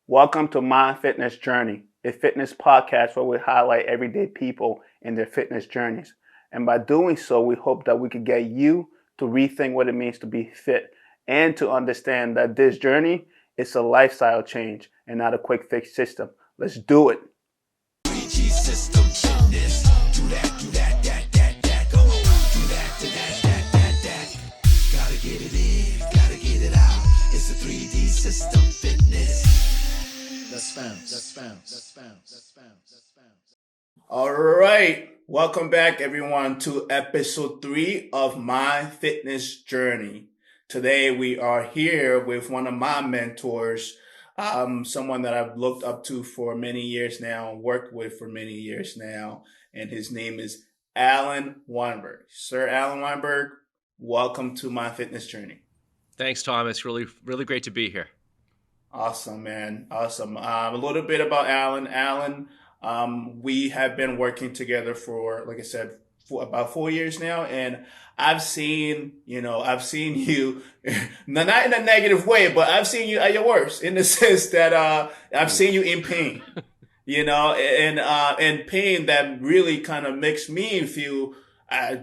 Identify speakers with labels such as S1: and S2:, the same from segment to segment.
S1: Welcome to My Fitness Journey, a fitness podcast where we highlight everyday people and their fitness journeys. And by doing so, we hope that we could get you to rethink what it means to be fit and to understand that this journey is a lifestyle change and not a quick fix system. Let's do it.
S2: System fitness. Let's bounce.
S1: All right. Welcome back, everyone, to episode 3 of My Fitness Journey. Today, we are here with one of my mentors, someone that I've looked up to for many years now, worked with for many years now, and his name is Alan Weinberg. Sir Alan Weinberg, welcome to My Fitness Journey.
S3: Thanks, Thomas. Really great to be here.
S1: Awesome, man. Awesome. A little bit about Alan. Alan, we have been working together for, like I said, for about 4 years now, and I've seen you, not in a negative way, but I've seen you at your worst in the sense that I've seen you in pain, and pain that really kind of makes me feel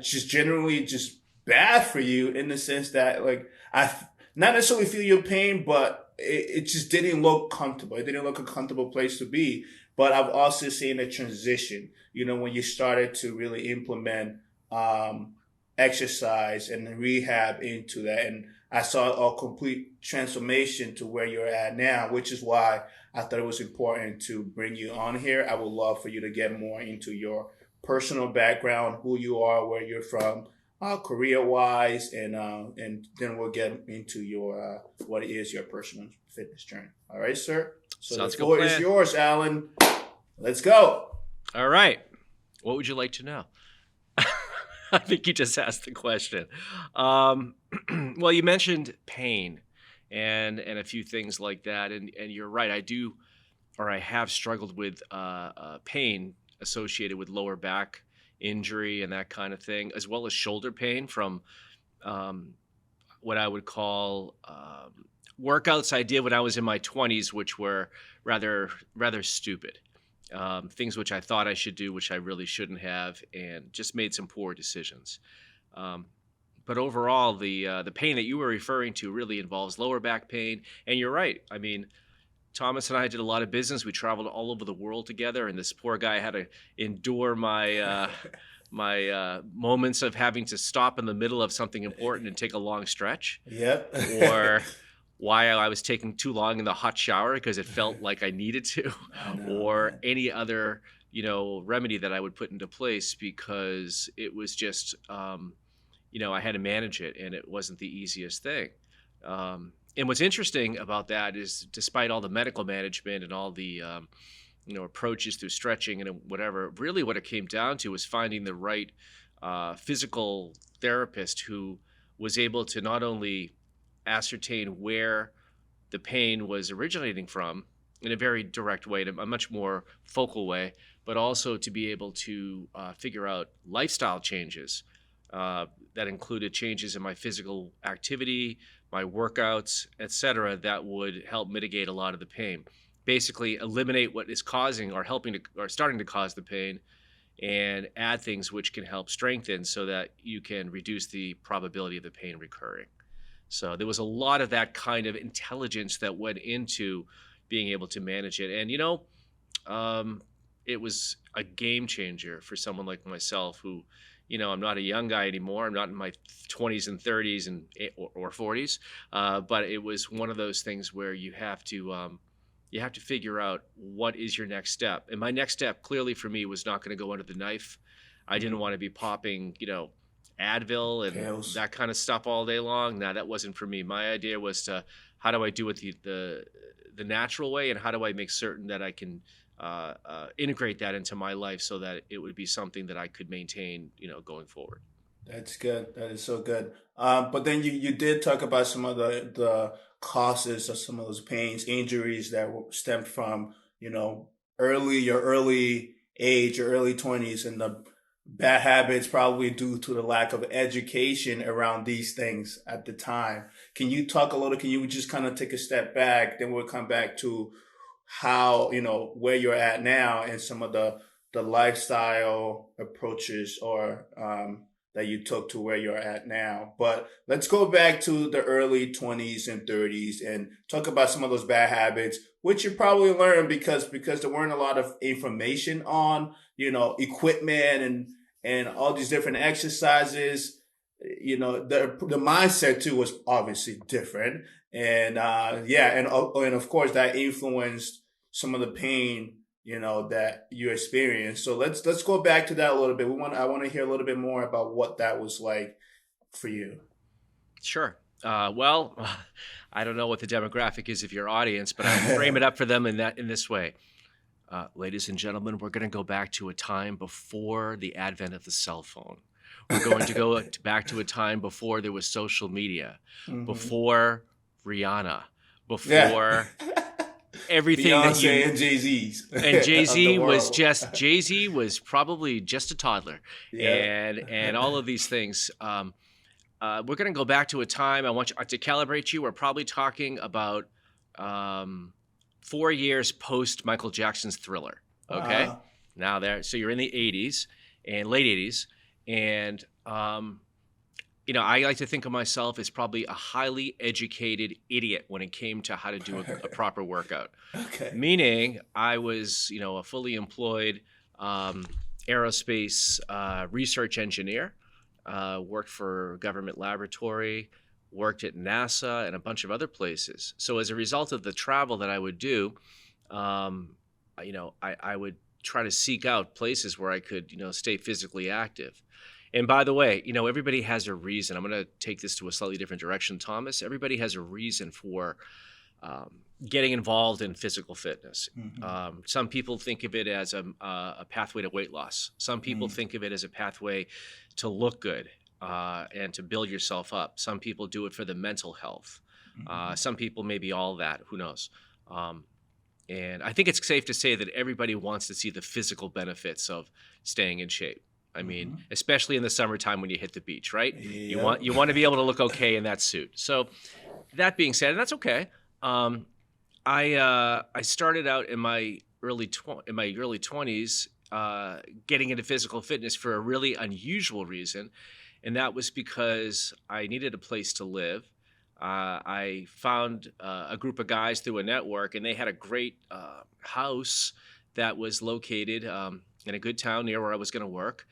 S1: just generally just bad for you in the sense that like I not necessarily feel your pain, but it just didn't look comfortable. It didn't look a comfortable place to be. But I've also seen a transition, when you started to really implement exercise and rehab into that. And I saw a complete transformation to where you're at now, which is why I thought it was important to bring you on here. I would love for you to get more into your personal background, who you are, where you're from, career-wise, and then we'll get into your what is your personal fitness journey. All right, sir? So
S3: Sounds
S1: the floor is yours, Alan. Let's go.
S3: All right. What would you like to know? I think you just asked the question. Well, you mentioned pain and a few things like that, and you're right. I have struggled with pain associated with lower back injury and that kind of thing, as well as shoulder pain from what I would call workouts I did when I was in my 20s, which were rather stupid. Things which I thought I should do, which I really shouldn't have, and just made some poor decisions. But overall, the pain that you were referring to really involves lower back pain. And you're right. I mean, Thomas and I did a lot of business. We traveled all over the world together, and this poor guy had to endure my my moments of having to stop in the middle of something important and take a long stretch.
S1: Yep.
S3: Or why I was taking too long in the hot shower because it felt like I needed to, or any other remedy that I would put into place because it was just I had to manage it, and it wasn't the easiest thing. And what's interesting about that is, despite all the medical management and all the approaches through stretching and whatever, really what it came down to was finding the right physical therapist who was able to not only ascertain where the pain was originating from in a very direct way, in a much more focal way, but also to be able to figure out lifestyle changes that included changes in my physical activity, my workouts, etc., that would help mitigate a lot of the pain. Basically, eliminate what is causing or starting to cause the pain, and add things which can help strengthen so that you can reduce the probability of the pain recurring. So there was a lot of that kind of intelligence that went into being able to manage it. And, it was a game changer for someone like myself who, I'm not a young guy anymore. I'm not in my 20s and 30s or 40s. But it was one of those things where you have to figure out what is your next step. And my next step clearly for me was not going to go under the knife. I didn't want to be popping, Advil and
S1: Pills.
S3: That kind of stuff all day long. No, that wasn't for me. My idea was how do I do it the natural way, and how do I make certain that I can integrate that into my life so that it would be something that I could maintain, going forward.
S1: That's good. That is so good. But then you did talk about some of the causes of some of those pains, injuries that stemmed from, your early age, your early 20s, and the bad habits probably due to the lack of education around these things at the time. Can you just kind of take a step back? Then we'll come back to how, where you're at now and some of the lifestyle approaches or that you took to where you're at now. But let's go back to the early 20s and 30s and talk about some of those bad habits, which you probably learned because there weren't a lot of information on, equipment and all these different exercises. The mindset too was obviously different. And and of course that influenced some of the pain that you experienced. So let's go back to that a little bit. I want to hear a little bit more about what that was like for you.
S3: Sure. Well, I don't know what the demographic is of your audience, but I'll frame it up for them in this way. Ladies and gentlemen, we're going to go back to a time before the advent of the cell phone. We're going to go back to a time before there was social media, before Rihanna, before everything
S1: Beyonce and Jay-Z's.
S3: And Jay-Z was probably just a toddler. Yeah. And all of these things. We're going to go back to a time. I want you to calibrate you. We're probably talking about 4 years post Michael Jackson's Thriller. Okay. So you're in the 80s and late 80s. And, I like to think of myself as probably a highly educated idiot when it came to how to do a proper workout.
S1: Okay.
S3: Meaning I was, a fully employed aerospace research engineer, worked for a government laboratory, worked at NASA and a bunch of other places. So as a result of the travel that I would do, I would try to seek out places where I could, stay physically active. And by the way, everybody has a reason. I'm going to take this to a slightly different direction, Thomas. Everybody has a reason for getting involved in physical fitness. Some people think of it as a pathway to weight loss. Some people think of it as a pathway to look good and to build yourself up. Some people do it for the mental health. Some people maybe all that. Who knows? And I think it's safe to say that everybody wants to see the physical benefits of staying in shape. I mean, especially in the summertime when you hit the beach, right?
S1: Yep.
S3: You want to be able to look okay in that suit. So that being said, and that's okay. I started out in my early 20s getting into physical fitness for a really unusual reason, and that was because I needed a place to live. I found a group of guys through a network, and they had a great house that was located in a good town near where I was going to work.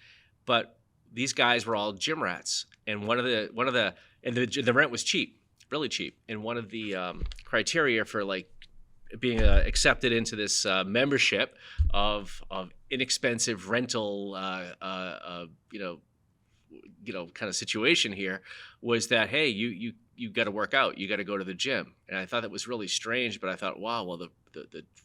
S3: But these guys were all gym rats, and the rent was cheap, really cheap. And one of the criteria for like being accepted into this membership of inexpensive rental, kind of situation here was that, hey, you got to work out, you got to go to the gym. And I thought that was really strange, but I thought, wow, well, the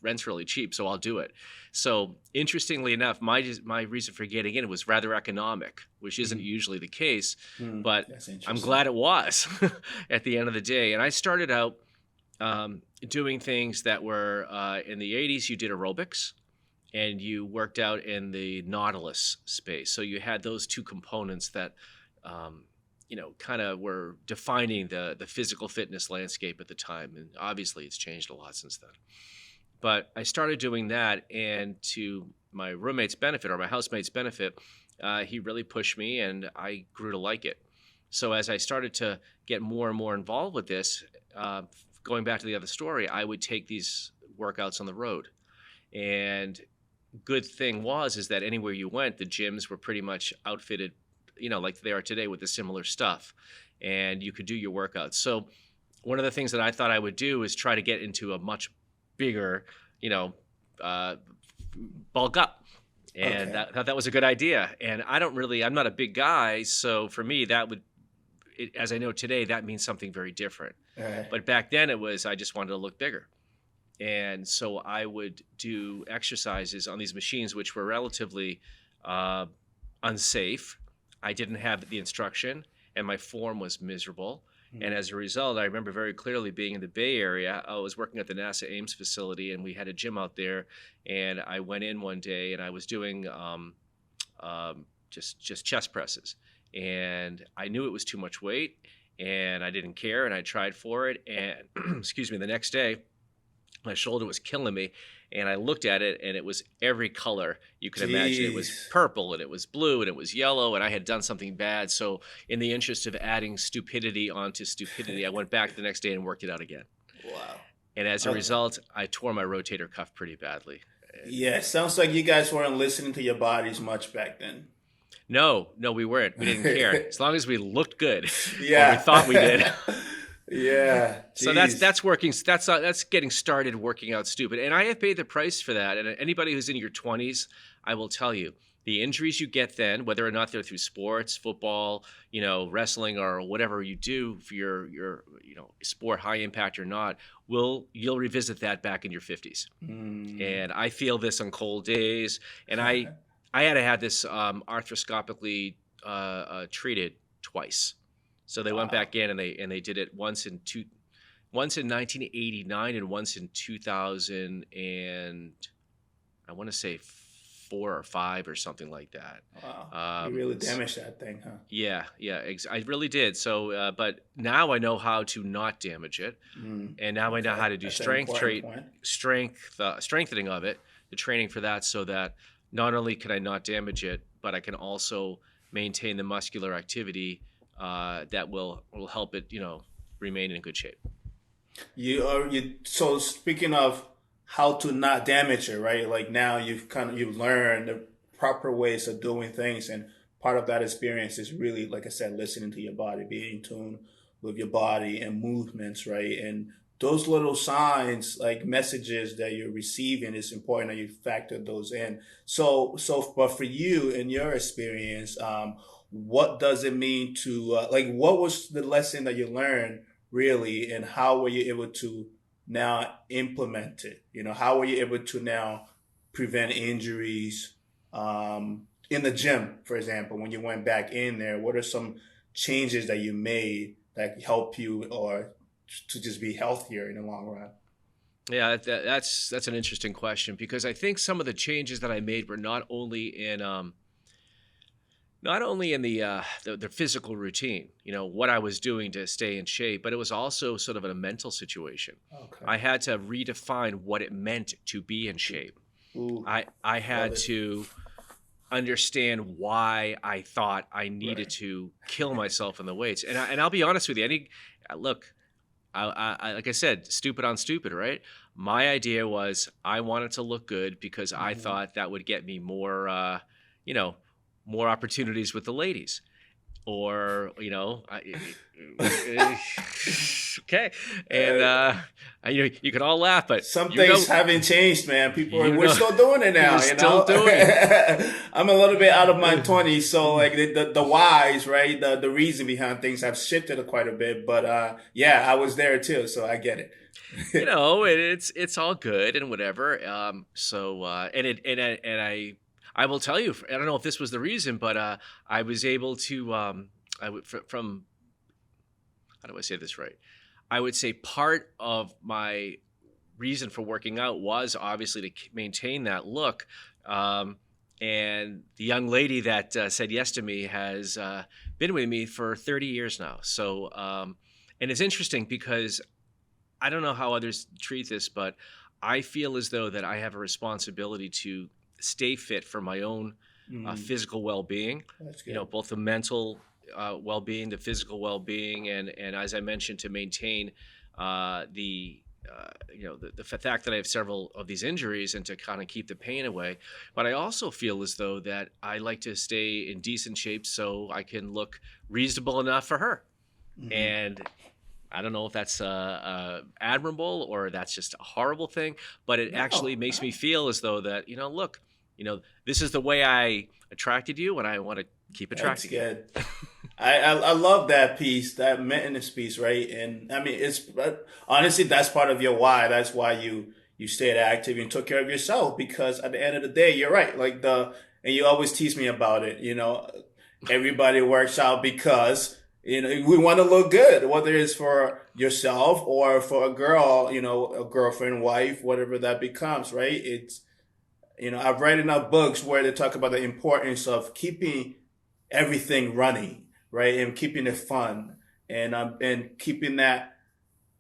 S3: rent's really cheap, so I'll do it. So interestingly enough, my reason for getting in was rather economic, which isn't usually the case, but I'm glad it was at the end of the day. And I started out doing things that were in the 80s, you did aerobics and you worked out in the Nautilus space. So you had those two components that kind of were defining the physical fitness landscape at the time. And obviously it's changed a lot since then. But I started doing that, and to my roommate's benefit or my housemate's benefit, he really pushed me and I grew to like it. So as I started to get more and more involved with this, going back to the other story, I would take these workouts on the road. And good thing is that anywhere you went, the gyms were pretty much outfitted, like they are today with the similar stuff, and you could do your workouts. So one of the things that I thought I would do is try to get into a much bigger, bulk up. And I thought that was a good idea. And I'm not a big guy. So for me, as I know today, that means something very different. But back then I just wanted to look bigger. And so I would do exercises on these machines, which were relatively unsafe. I didn't have the instruction, and my form was miserable. And as a result, I remember very clearly being in the Bay Area. I was working at the NASA Ames facility, and we had a gym out there. And I went in one day, and I was doing just chest presses. And I knew it was too much weight, and I didn't care, and I tried for it. And excuse me, the next day, My shoulder was killing me. And I looked at it, and it was every color you could imagine. It was
S1: Jeez.
S3: purple, and it was blue, and it was yellow, and I had done something bad. So in the interest of adding stupidity onto stupidity, I went back the next day and worked it out again.
S1: Wow.
S3: And as a result, I tore my rotator cuff pretty badly.
S1: Yeah, sounds like you guys weren't listening to your bodies much back then.
S3: No, we weren't. We didn't care. As long as we looked good,
S1: Yeah.
S3: or we thought we did.
S1: Yeah.
S3: So
S1: Jeez.
S3: that's working. That's getting started working out stupid. And I have paid the price for that. And anybody who's in your 20s, I will tell you, the injuries you get then, whether or not they're through sports, football, wrestling, or whatever you do for your sport, high impact or not, you'll revisit that back in your 50s. And I feel this on cold days. And I had this arthroscopically treated twice. So they went back in and they did it once in 1989 and once in 2000 and I want to say 4 or 5 or something like that.
S1: Wow. You really damaged that thing, huh?
S3: Yeah, I really did. So, but now I know how to not damage it, and now I know how to do strengthening of it, the training for that, so that not only can I not damage it, but I can also maintain the muscular activity that will help it, remain in good shape.
S1: So speaking of how to not damage it, right? Like now you've learned the proper ways of doing things, and part of that experience is really, like I said, listening to your body, being in tune with your body and movements, right? And those little signs, like messages that you're receiving, is important that you factor those in. But for you, in your experience, what does it mean to what was the lesson that you learned really, and how were you able to now implement it? How were you able to now prevent injuries in the gym, for example, when you went back in there? What are some changes that you made that help you or to just be healthier in the long run?
S3: Yeah, that's an interesting question, because I think some of the changes that I made were not only in the physical routine, what I was doing to stay in shape, but it was also sort of a mental situation.
S1: Okay.
S3: I had to redefine what it meant to be in shape.
S1: Ooh,
S3: I had to understand why I thought I needed to kill myself in the weights. And I'll be honest with you. Look, I like I said, stupid on stupid, right? My idea was I wanted to look good because I thought that would get me more, more opportunities with the ladies, or okay. And you can all laugh, but
S1: some things haven't changed, man. We're still doing it now.
S3: Still doing it.
S1: I'm a little bit out of my 20s, so like the whys, right? The reason behind things have shifted quite a bit, but yeah, I was there too, so I get it.
S3: It's all good and whatever. I will tell you, I don't know if this was the reason, but I was able to, how do I say this right? I would say part of my reason for working out was obviously to maintain that look. And the young lady that said yes to me has been with me for 30 years now. So, and it's interesting because I don't know how others treat this, but I feel as though that I have a responsibility to stay fit for my own physical well-being.
S1: That's good.
S3: Both the mental well-being, the physical well-being, and as I mentioned, to maintain the fact that I have several of these injuries and to kind of keep the pain away. But I also feel as though that I like to stay in decent shape so I can look reasonable enough for her. And I don't know if that's admirable or that's just a horrible thing, but it actually makes me feel as though that, look, this is the way I attracted you, and I want to keep attracting you.
S1: That's good. I love that piece, that maintenance piece, right? And I mean, honestly, that's part of your why. That's why you stayed active and took care of yourself, because at the end of the day, you're right. And you always tease me about it. Everybody works out because we want to look good, whether it's for yourself or for a girl, a girlfriend, wife, whatever that becomes, right? It's, I've read enough books where they talk about the importance of keeping everything running, right? And keeping it fun and keeping that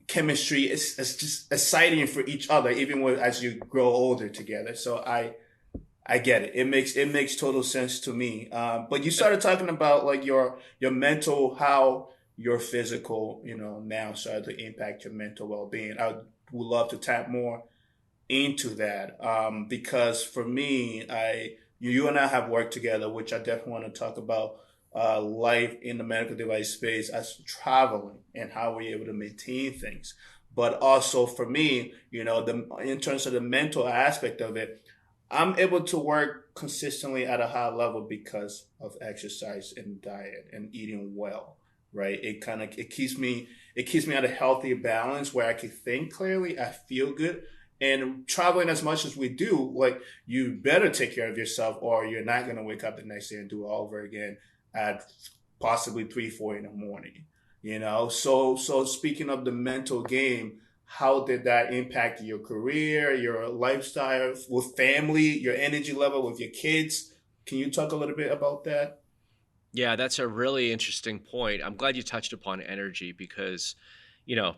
S1: chemistry is just exciting for each other, even as you grow older together. So I get it. It makes total sense to me. But you started talking about like your mental, how your physical, now started to impact your mental well being. I would love to tap more into that, because for me, you and I have worked together, which I definitely want to talk about. Life in the medical device space as traveling and how we're able to maintain things, but also for me, in terms of the mental aspect of it, I'm able to work consistently at a high level because of exercise and diet and eating well, right? It keeps me at a healthy balance where I can think clearly, I feel good. And traveling as much as we do, like, you better take care of yourself or you're not going to wake up the next day and do it all over again at possibly 3, 4 in the morning, So speaking of the mental game, how did that impact your career, your lifestyle with family, your energy level with your kids? Can you talk a little bit about that?
S3: Yeah, that's a really interesting point. I'm glad you touched upon energy because, you know,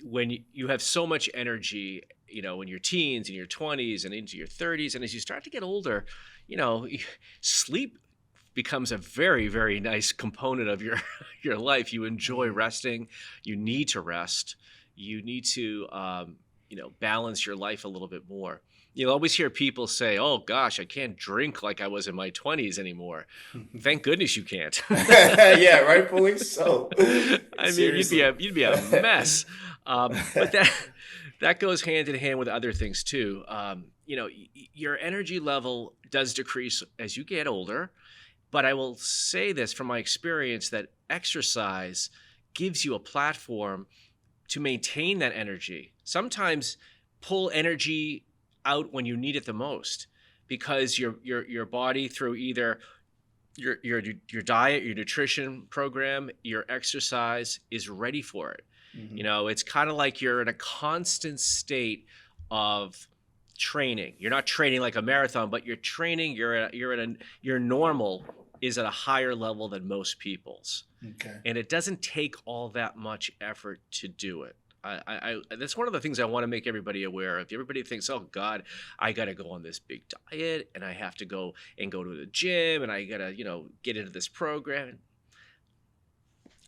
S3: when you have so much energy, in your teens and your 20s and into your 30s, and as you start to get older, you know, sleep becomes a very, very nice component of your your life. You enjoy resting. You need to rest. You need to, balance your life a little bit more. You'll always hear people say, "Oh gosh, I can't drink like I was in my 20s anymore." Thank goodness you can't.
S1: Yeah, rightfully so.
S3: I mean,
S1: Seriously.
S3: you'd be a mess. But that goes hand in hand with other things too. Your energy level does decrease as you get older. But I will say this from my experience that exercise gives you a platform to maintain that energy. Sometimes pull energy out when you need it the most because your body, through either your diet, your nutrition program, your exercise, is ready for it.
S1: Mhm.
S3: It's kind of like you're in a constant state of training. You're not training like a marathon, but you're training. Your normal is at a higher level than most people's,
S1: Okay.
S3: and it doesn't take all that much effort to do it. That's one of the things I want to make everybody aware of. Everybody thinks, "Oh God, I got to go on this big diet, and I have to go to the gym, and I got to get into this program."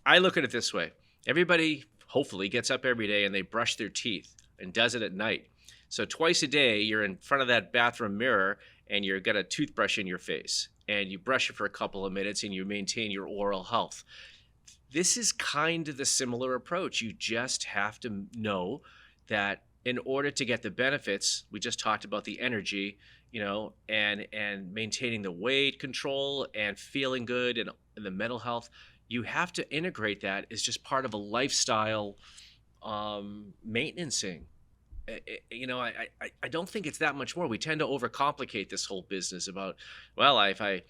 S3: I look at it this way: everybody hopefully gets up every day and they brush their teeth and does it at night. So twice a day, you're in front of that bathroom mirror and you've got a toothbrush in your face and you brush it for a couple of minutes and you maintain your oral health. This is kind of the similar approach. You just have to know that in order to get the benefits, we just talked about the energy, and maintaining the weight control and feeling good and the mental health, you have to integrate that as just part of a lifestyle maintenancing. I don't think it's that much more. We tend to overcomplicate this whole business about, well, if I,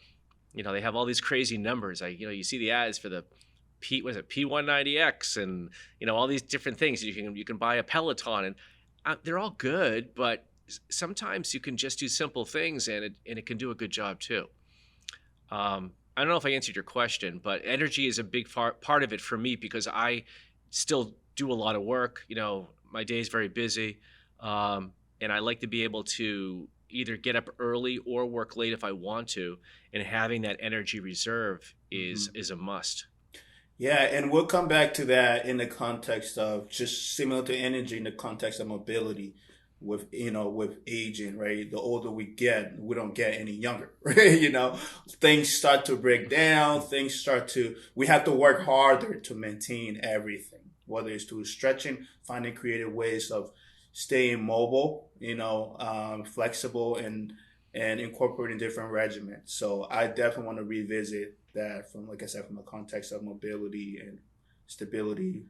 S3: they have all these crazy numbers. You see the ads for the P190X and all these different things. You can buy a Peloton and they're all good, but sometimes you can just do simple things and it can do a good job too. I don't know if I answered your question, but energy is a big part of it for me because I still do a lot of work. My day is very busy, and I like to be able to either get up early or work late if I want to, and having that energy reserve is a must.
S1: Yeah, and we'll come back to that in the context of just similar to energy in the context of mobility with aging, right? The older we get, we don't get any younger, right? Things start to break down, we have to work harder to maintain everything, whether it's through stretching, finding creative ways of staying mobile, flexible and incorporating different regimens. So I definitely want to revisit that from, like I said, from the context of mobility and stability,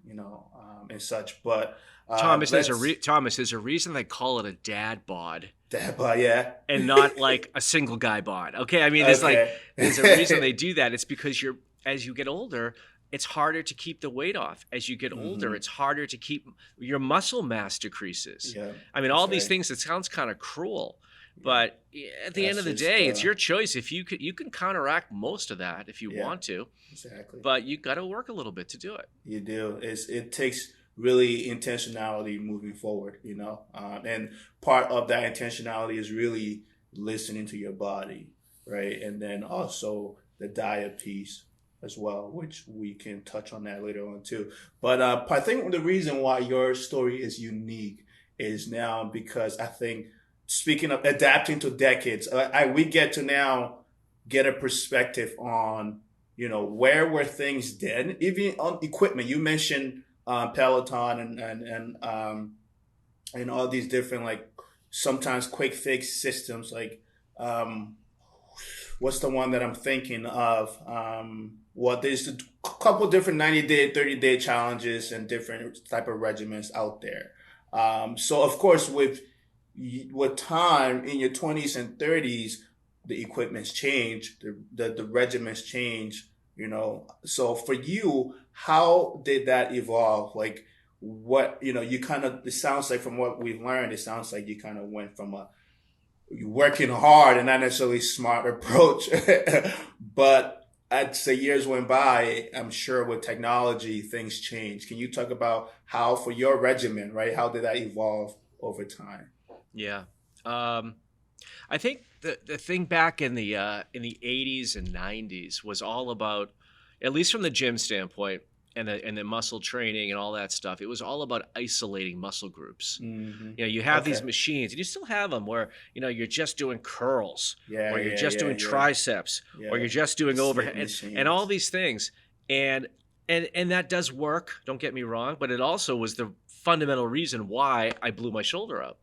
S1: and such. But
S3: Thomas, there's a reason they call it a dad bod
S1: that, but yeah,
S3: and not like a single guy bod. Okay, I mean,
S1: okay.
S3: there's a reason they do that. It's because as you get older, it's harder to keep the weight off. As you get older, it's harder to keep your muscle mass decreases.
S1: Yeah,
S3: I mean, all these things. It sounds kind of cruel, but at the end of the day, it's your choice. If you can counteract most of that if you want to.
S1: Exactly.
S3: But you got to work a little bit to do it.
S1: You do. It takes really intentionality moving forward, and part of that intentionality is really listening to your body, right? And then also the diet piece as well, which we can touch on that later on too. But I think the reason why your story is unique is now because I think, speaking of adapting to decades, we get to now get a perspective on, where were things then, even on equipment. You mentioned Peloton and all these different, like, sometimes quick fix systems, like, what's the one that I'm thinking of? There's a couple different 90-day, 30-day challenges and different type of regimens out there. So of course, with time in your 20s and 30s, the equipment's change, the regimens change, So for you, how did that evolve? Like, what, you kind of, it sounds like, from what we've learned, it sounds like you kind of went from working hard and not necessarily smart approach. But as the years went by, I'm sure with technology, things change. Can you talk about how, for your regimen, right, how did that evolve over time?
S3: Yeah. I think the thing back in the 80s and 90s was all about, at least from the gym standpoint and the muscle training and all that stuff, it was all about isolating muscle groups.
S1: Mm-hmm.
S3: You have these machines, and you still have them where, you're just doing curls, or you're just doing triceps, or you're just doing overhead, and all these things. And that does work, don't get me wrong, but it also was the fundamental reason why I blew my shoulder out,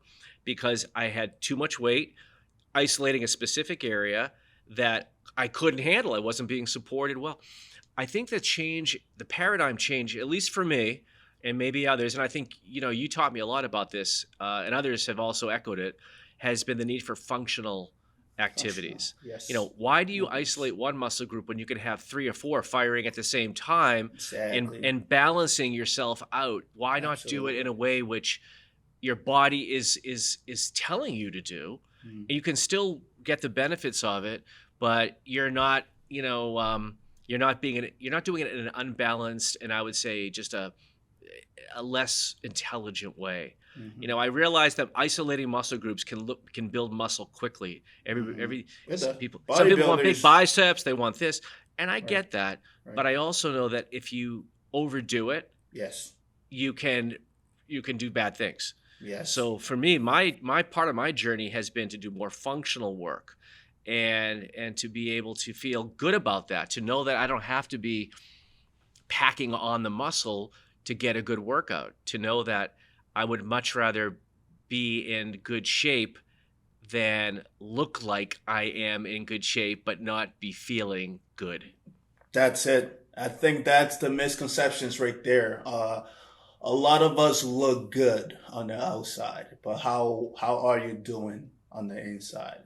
S3: because I had too much weight, isolating a specific area that I couldn't handle. I wasn't being supported well. I think the paradigm change, at least for me, and maybe others, and I think, you taught me a lot about this, and others have also echoed it, has been the need for functional activities.
S1: Yes.
S3: Why do you isolate one muscle group when you can have 3 or 4 firing at the same time?
S1: Exactly.
S3: and balancing yourself out? Why not do it in a way which your body is telling you to do? Mm-hmm. You can still get the benefits of it, but you're not, you're not doing it in an unbalanced, and I would say just a less intelligent way. Mm-hmm. I realize that isolating muscle groups can build muscle quickly. Some people want big biceps, they want this, and I get that. Right. But I also know that if you overdo it,
S1: yes,
S3: you can do bad things.
S1: Yes.
S3: So for me, my part of my journey has been to do more functional work, and to be able to feel good about that, to know that I don't have to be packing on the muscle to get a good workout, to know that I would much rather be in good shape than look like I am in good shape but not be feeling good.
S1: That's it. I think that's the misconceptions right there. A lot of us look good on the outside, but how are you doing on the inside?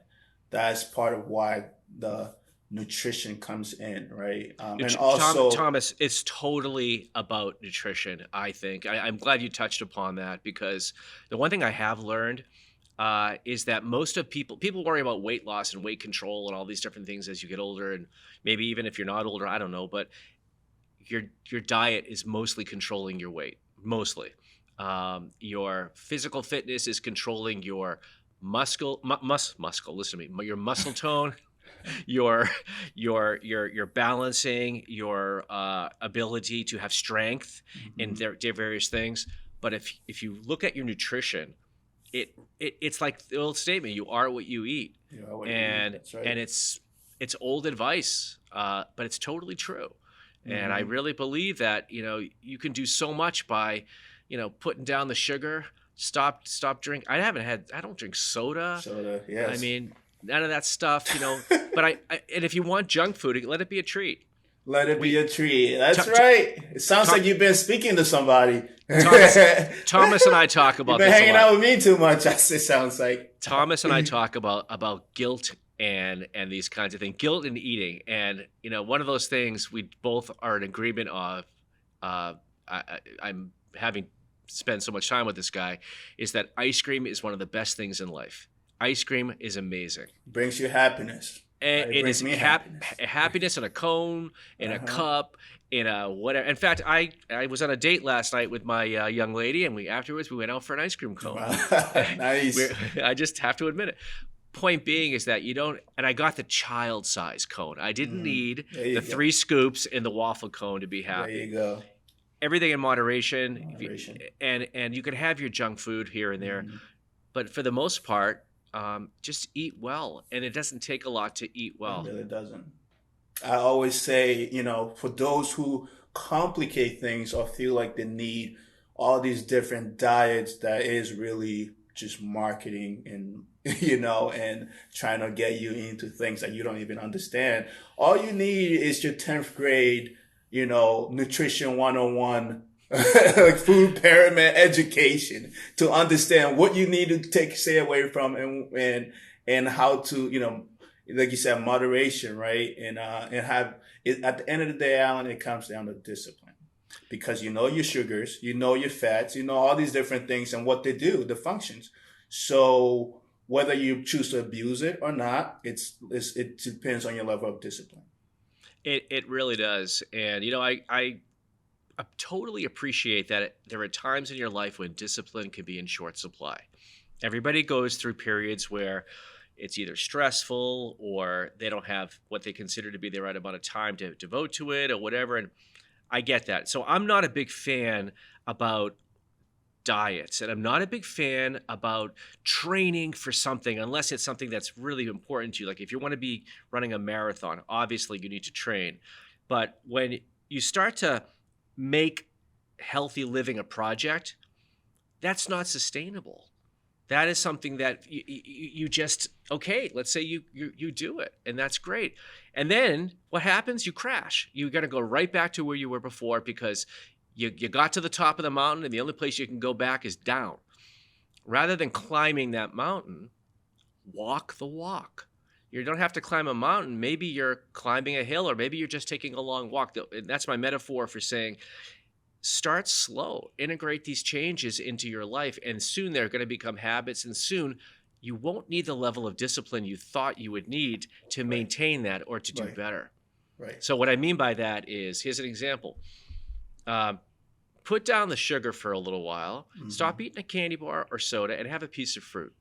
S1: That's part of why the nutrition comes in, right? And also,
S3: Thomas, it's totally about nutrition, I think. I'm glad you touched upon that, because the one thing I have learned is that most of people worry about weight loss and weight control and all these different things as you get older, and maybe even if you're not older, I don't know, but your diet is mostly controlling your weight, mostly. Your physical fitness is controlling your muscle. Listen to me. Your muscle tone, your balancing, your ability to have strength, mm-hmm. in their various things. But if you look at your nutrition, it's like the old statement: you are what you eat.
S1: You are what you eat. That's right.
S3: And it's old advice, but it's totally true. Mm-hmm. And I really believe that you can do so much by putting down the sugar. Stop drink. I don't drink soda.
S1: Soda, yes.
S3: I mean, none of that stuff, But and if you want junk food, let it be a treat.
S1: Let it be a treat. That's right. It sounds like you've been speaking to somebody.
S3: Thomas and I talk about this.
S1: You've been hanging out with me too much. It sounds like
S3: Thomas and I talk about guilt and these kinds of things, guilt and eating, and one of those things we both are in agreement of. I'm having spend so much time with this guy, is that ice cream is one of the best things in life. Ice cream is amazing.
S1: Brings you happiness.
S3: And it is happiness in a cone, in a cup, in a whatever. In fact, I was on a date last night with my young lady, and afterwards we went out for an ice cream cone.
S1: Nice.
S3: I just have to admit it. Point being is that you don't, and I got the child size cone. I didn't need the 3 scoops in the waffle cone to be happy.
S1: There you go.
S3: Everything in moderation. And you can have your junk food here and there, but for the most part, just eat well. And it doesn't take a lot to eat well.
S1: It really doesn't. I always say, for those who complicate things or feel like they need all these different diets, that is really just marketing and, and trying to get you into things that you don't even understand. All you need is your 10th grade, nutrition 101, like food pyramid education to understand what you need to stay away from and how to, like you said, moderation, right? And have it at the end of the day, Alan, it comes down to discipline, because your sugars, your fats, all these different things and what they do, the functions. So whether you choose to abuse it or not, it depends on your level of discipline.
S3: It really does. And, I totally appreciate that there are times in your life when discipline can be in short supply. Everybody goes through periods where it's either stressful or they don't have what they consider to be the right amount of time to devote to it or whatever. And I get that. So I'm not a big fan about diets, and I'm not a big fan about training for something unless it's something that's really important to you. Like if you want to be running a marathon, obviously you need to train. But when you start to make healthy living a project, that's not sustainable. That is something that you just, okay, let's say you do it, and that's great. And then what happens? You crash. You're going to go right back to where you were before because you got to the top of the mountain, and the only place you can go back is down. Rather than climbing that mountain, walk the walk. You don't have to climb a mountain. Maybe you're climbing a hill, or maybe you're just taking a long walk. That's my metaphor for saying, start slow, integrate these changes into your life, and soon they're going to become habits, and soon you won't need the level of discipline you thought you would need to maintain that or to do better.
S1: Right.
S3: So what I mean by that is, here's an example. Put down the sugar for a little while, stop eating a candy bar or soda, and have a piece of fruit.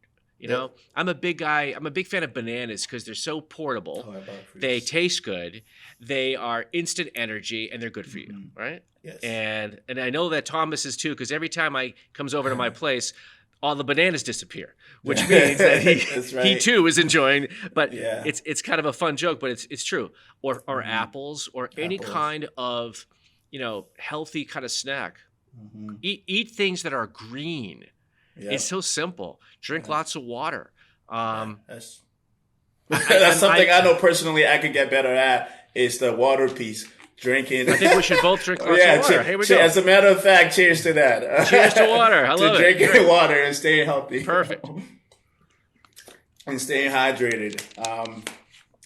S3: I'm a big fan of bananas because they're so portable. They taste good. They are instant energy, and they're good for you, right?
S1: Yes.
S3: And I know that Thomas is too, because every time I comes over to my place, all the bananas disappear, which means that he too is enjoying. But it's kind of a fun joke, but it's true. Or apples, or any kind of healthy kind of snack. Eat things that are green. Yep. It's so simple. Drink lots of water.
S1: That's something I know personally I could get better at, is the water piece. Drinking.
S3: I think we should both drink lots of water. Here we go.
S1: As a matter of fact, cheers to that.
S3: Cheers to water. I love it.
S1: Drinking water and staying healthy.
S3: Perfect.
S1: And staying hydrated.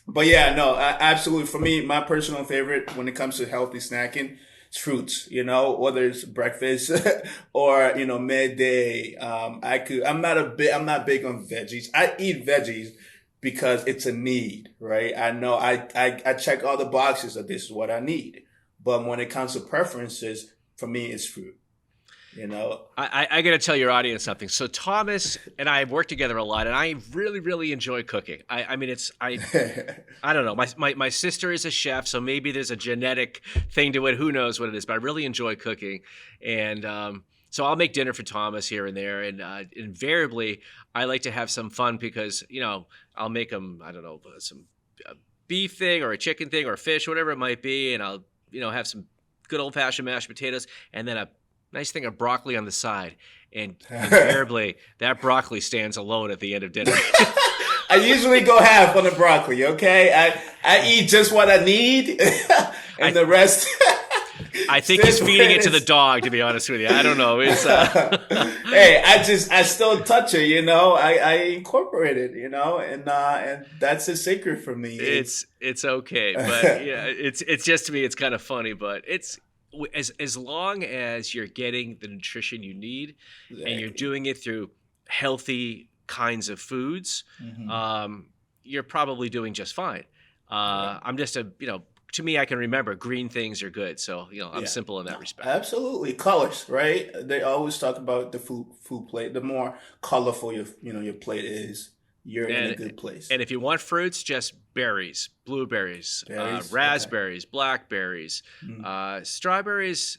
S1: But absolutely. For me, my personal favorite when it comes to healthy snacking, it's fruits, whether it's breakfast or, midday. I'm not big on veggies. I eat veggies because it's a need, right? I know I check all the boxes that this is what I need. But when it comes to preferences, for me, it's fruit.
S3: I got to tell your audience something. So Thomas and I have worked together a lot, and I really, really enjoy cooking. I don't know. My sister is a chef, so maybe there's a genetic thing to it. Who knows what it is? But I really enjoy cooking, and so I'll make dinner for Thomas here and there, and invariably I like to have some fun because I'll make him some beef thing or a chicken thing or fish, whatever it might be, and I'll have some good old fashioned mashed potatoes, and then a nice thing of broccoli on the side. And invariably, that broccoli stands alone at the end of dinner.
S1: I usually go half on the broccoli, okay? I eat just what I need, and the rest...
S3: I think he's feeding it to the dog, to be honest with you. I don't know. It's
S1: Hey, I still touch it, I incorporate it, and that's a secret for me.
S3: It's okay, but it's just, to me, it's kind of funny, but it's... As long as you're getting the nutrition you need, and you're doing it through healthy kinds of foods, you're probably doing just fine. I'm just a to me, I can remember green things are good. So, I'm
S1: Yeah.
S3: simple in that
S1: No,
S3: respect.
S1: absolutely. Colors, right? They always talk about the food plate. The more colorful your plate is, you're in a
S3: And
S1: good place.
S3: and if you want fruits, just berries, blueberries,
S1: Berries, okay.
S3: raspberries, blackberries,
S1: Mm.
S3: strawberries.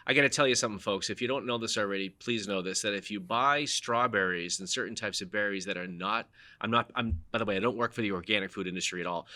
S3: I got to tell you something, folks. If you don't know this already, please know this: that if you buy strawberries and certain types of berries that are not, I'm. By the way, I don't work for the organic food industry at all,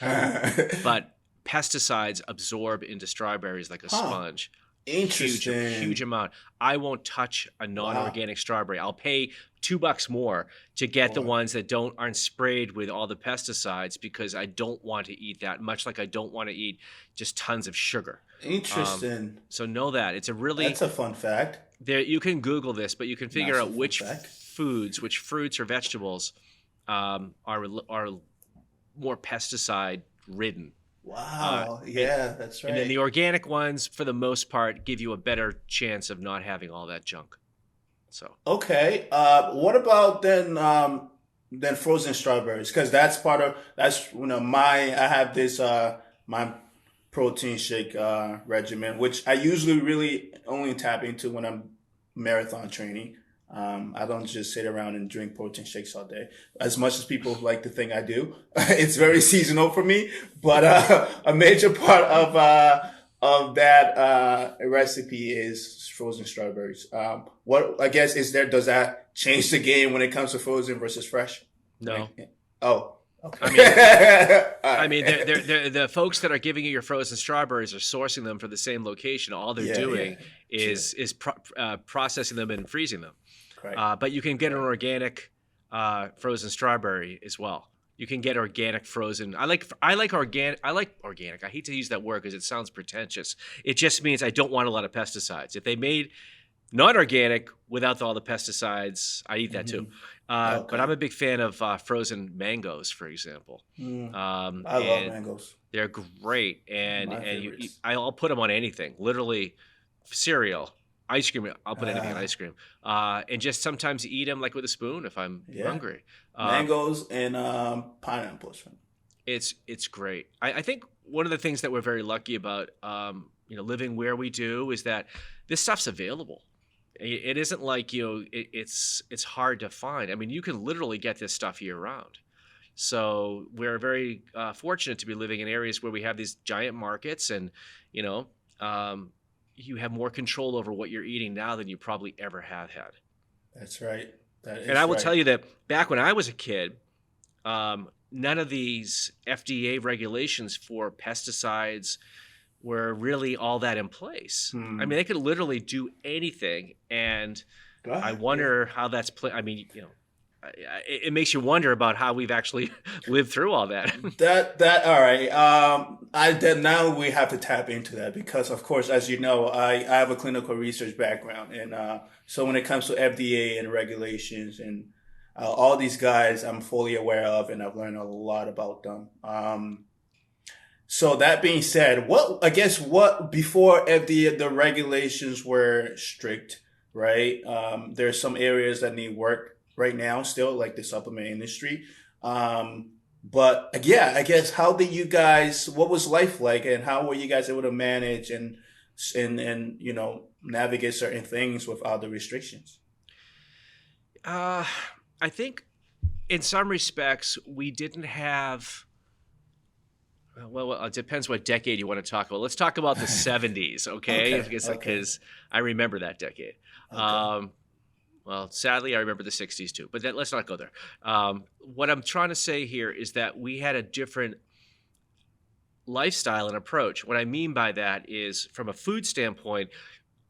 S3: but pesticides absorb into strawberries like a
S1: Huh.
S3: sponge. Huge
S1: Interesting.
S3: amount. I won't touch a
S1: Wow.
S3: non-organic strawberry. I'll pay $2 more to get the
S1: Boy.
S3: ones that aren't sprayed with all the pesticides because I don't want to eat that. Much like I don't want to eat just tons of sugar. Um,
S1: Interesting.
S3: so know that it's a really
S1: That's a fun fact.
S3: there. You can Google this, but you can
S1: Not
S3: figure
S1: so
S3: out
S1: fun
S3: which
S1: fact.
S3: foods, which fruits or vegetables are more pesticide ridden. Uh,
S1: Wow.
S3: and,
S1: Yeah, that's
S3: and then
S1: right.
S3: the organic ones, for the most part, give you a better chance of not having all that junk. So,
S1: Okay. What about then frozen strawberries? Because that's I have this my protein shake regimen, which I usually really only tap into when I'm marathon training. I don't just sit around and drink protein shakes all day. As much as people like to think I do, it's very seasonal for me. But a major part of that recipe is frozen strawberries. What I guess is there? Does that change the game when it comes to frozen versus fresh?
S3: no.
S1: Oh,
S3: I mean,
S1: okay. All
S3: I
S1: right.
S3: mean, they're, the folks that are giving you your frozen strawberries are sourcing them for the same location. All they're
S1: Yeah, yeah,
S3: doing
S1: sure.
S3: is processing them and freezing them.
S1: Correct.
S3: But you can get an
S1: Correct.
S3: organic frozen strawberry as well. You can get organic frozen. I like organic. I hate to use that word because it sounds pretentious. It just means I don't want a lot of pesticides. If they made non-organic without all the pesticides, I eat that too.
S1: Hmm.
S3: But I'm
S1: Okay.
S3: a big fan of frozen mangoes, for example.
S1: Mm, I love
S3: And
S1: mangoes.
S3: they're great, and
S1: My
S3: and
S1: favorites.
S3: I'll put them on anything, literally cereal, ice cream. I'll put anything on
S1: Uh,
S3: ice cream, and just sometimes eat them like with a spoon if I'm
S1: yeah.
S3: hungry. Uh,
S1: Mangoes and pineapples.
S3: it's great. I think one of the things that we're very lucky about, living where we do, is that this stuff's available. It isn't like it's hard to find. I mean, you can literally get this stuff year round. So we're very fortunate to be living in areas where we have these giant markets, and you know, um, you have more control over what you're eating now than you probably ever have had.
S1: That's right. That
S3: And I
S1: is
S3: will
S1: right.
S3: tell you that back when I was a kid, none of these FDA regulations for pesticides were really all that in place. I mean,
S1: Hmm.
S3: they could literally do anything, and
S1: Go
S3: I
S1: ahead. Yeah.
S3: wonder how that's I mean, it makes you wonder about how we've actually lived through all that.
S1: That all right. I then now we have to tap into that because, of course, as you know, I have a clinical research background, and so when it comes to FDA and regulations and all these guys, I'm fully aware of, and I've learned a lot about them. So that being said, what before FDA the regulations were strict, right? There's some areas that need work right now still, like the supplement industry. But yeah, I guess how did you guys? What was life like, and how were you guys able to manage and navigate certain things without the restrictions?
S3: uh, I think in some respects we didn't have. Well, it depends what decade you want to talk about. Let's talk about the 70s, okay?
S1: Okay, okay,
S3: Because I remember that decade.
S1: okay.
S3: Um, well, sadly, I remember the 60s too, but let's not go there. What I'm trying to say here is that we had a different lifestyle and approach. What I mean by that is, from a food standpoint,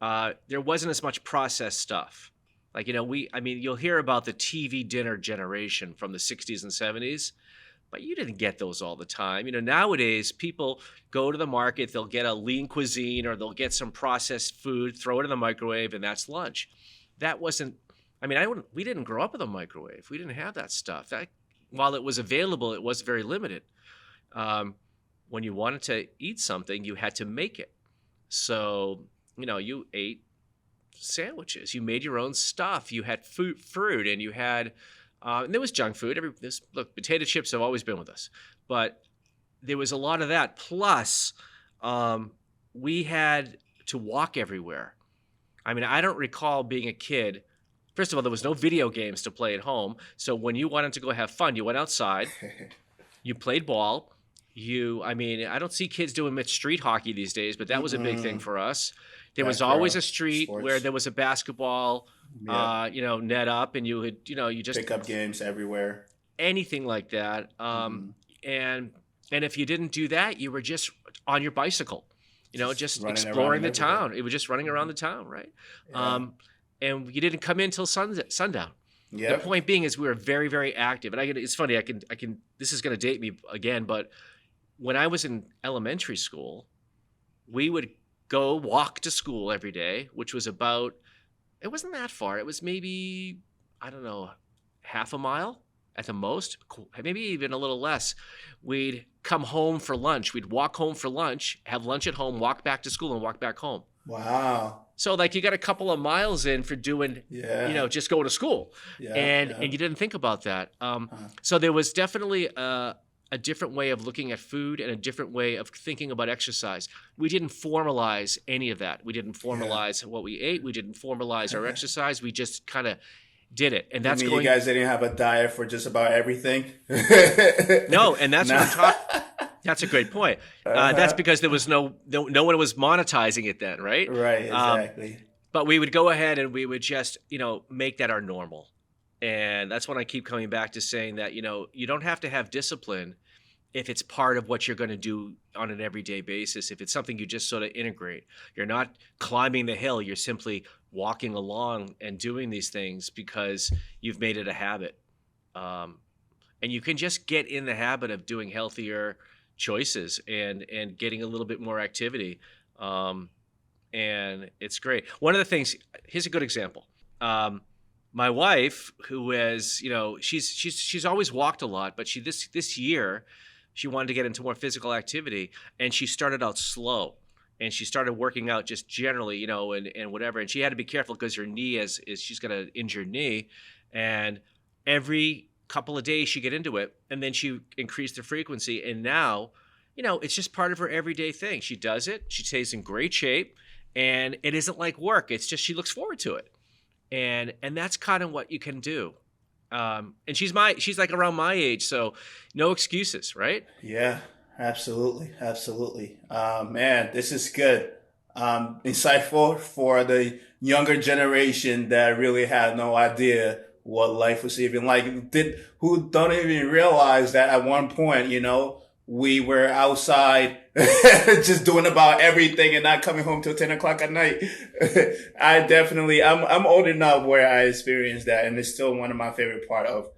S3: there wasn't as much processed stuff. Like, I mean, you'll hear about the TV dinner generation from the 60s and 70s, but you didn't get those all the time. Nowadays people go to the market, they'll get a lean cuisine or they'll get some processed food, throw it in the microwave, and that's lunch. That wasn't, I mean, we didn't grow up with a microwave. We didn't have that stuff. While it was available, it was very limited. Um, when you wanted to eat something, you had to make it. So, you ate sandwiches, you made your own stuff, you had fruit, and and there was junk food. Look, potato chips have always been with us, but there was a lot of that. Plus, we had to walk everywhere. I mean, I don't recall being a kid. First of all, there was no video games to play at home. So when you wanted to go have fun, you went outside, you played ball. I mean, I don't see kids doing much street hockey these days, but that was a big thing for us. There was always a street
S1: sports.
S3: where there was a basketball, net up, and you would, you just
S1: pick up games everywhere.
S3: Anything like that. And if you didn't do that, you were just on your bicycle, just exploring the town. It was just running around the town, right? Yeah. And you didn't come in till sundown. Yep. The point being is we were very, very active. And it's funny, I can, this is going to date me again, but when I was in elementary school, we would go walk to school every day, which was it wasn't that far. It was maybe, I don't know, half a mile at the most, maybe even a little less. We'd come home for lunch. We'd walk home for lunch, have lunch at home, walk back to school, and walk back home.
S1: Wow.
S3: So you got a couple of miles in for doing, just going to school. Yeah, and you didn't think about that. So there was definitely a different way of looking at food and a different way of thinking about exercise. We didn't formalize any of that. We didn't formalize what we ate. We didn't formalize our exercise. We just kind of did it. And that's
S1: you guys didn't have a diet for just about everything?
S3: No, and that's what I'm talking. That's a great point. That's because there was no one was monetizing it then, right?
S1: Right, exactly.
S3: But we would go ahead and we would just, make that our normal. And that's when I keep coming back to saying that, you don't have to have discipline if it's part of what you're going to do on an everyday basis. If it's something you just sort of integrate, you're not climbing the hill. You're simply walking along and doing these things because you've made it a habit. And you can just get in the habit of doing healthier choices and getting a little bit more activity. And it's great. One of the things, here's a good example. My wife, who is, she's always walked a lot, but this year she wanted to get into more physical activity, and she started out slow, and she started working out just generally, and whatever. And she had to be careful because her knee is she's got an injured knee, and every couple of days she get into it, and then she increased the frequency, and now, it's just part of her everyday thing. She does it. She stays in great shape, and it isn't like work. It's just she looks forward to it. And that's kind of what you can do. And she's like around my age, so no excuses, right?
S1: Yeah, absolutely. Man, this is good. Insightful for the younger generation that really had no idea what life was even like. Who don't even realize that at one point, we were outside just doing about everything and not coming home till 10 o'clock at night. I'm old enough where I experienced that, and it's still one of my favorite part of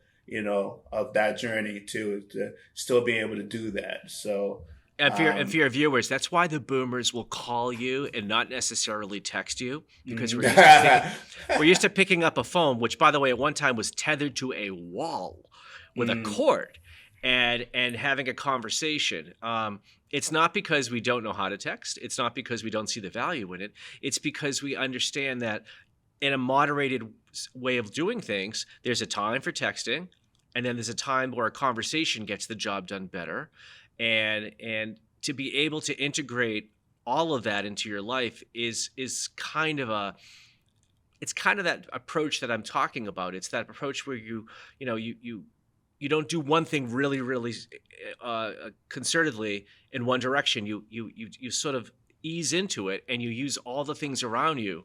S1: that journey too, to still be able to do that. So, and
S3: for your viewers, that's why the boomers will call you and not necessarily text you, because we're used to picking up a phone, which, by the way, at one time was tethered to a wall with a cord. And having a conversation. It's not because we don't know how to text. It's not because we don't see the value in it. It's because we understand that in a moderated way of doing things, there's a time for texting, and then there's a time where a conversation gets the job done better. And to be able to integrate all of that into your life is kind of that approach that I'm talking about. It's that approach where you don't do one thing really, really concertedly in one direction. You sort of ease into it, and you use all the things around you,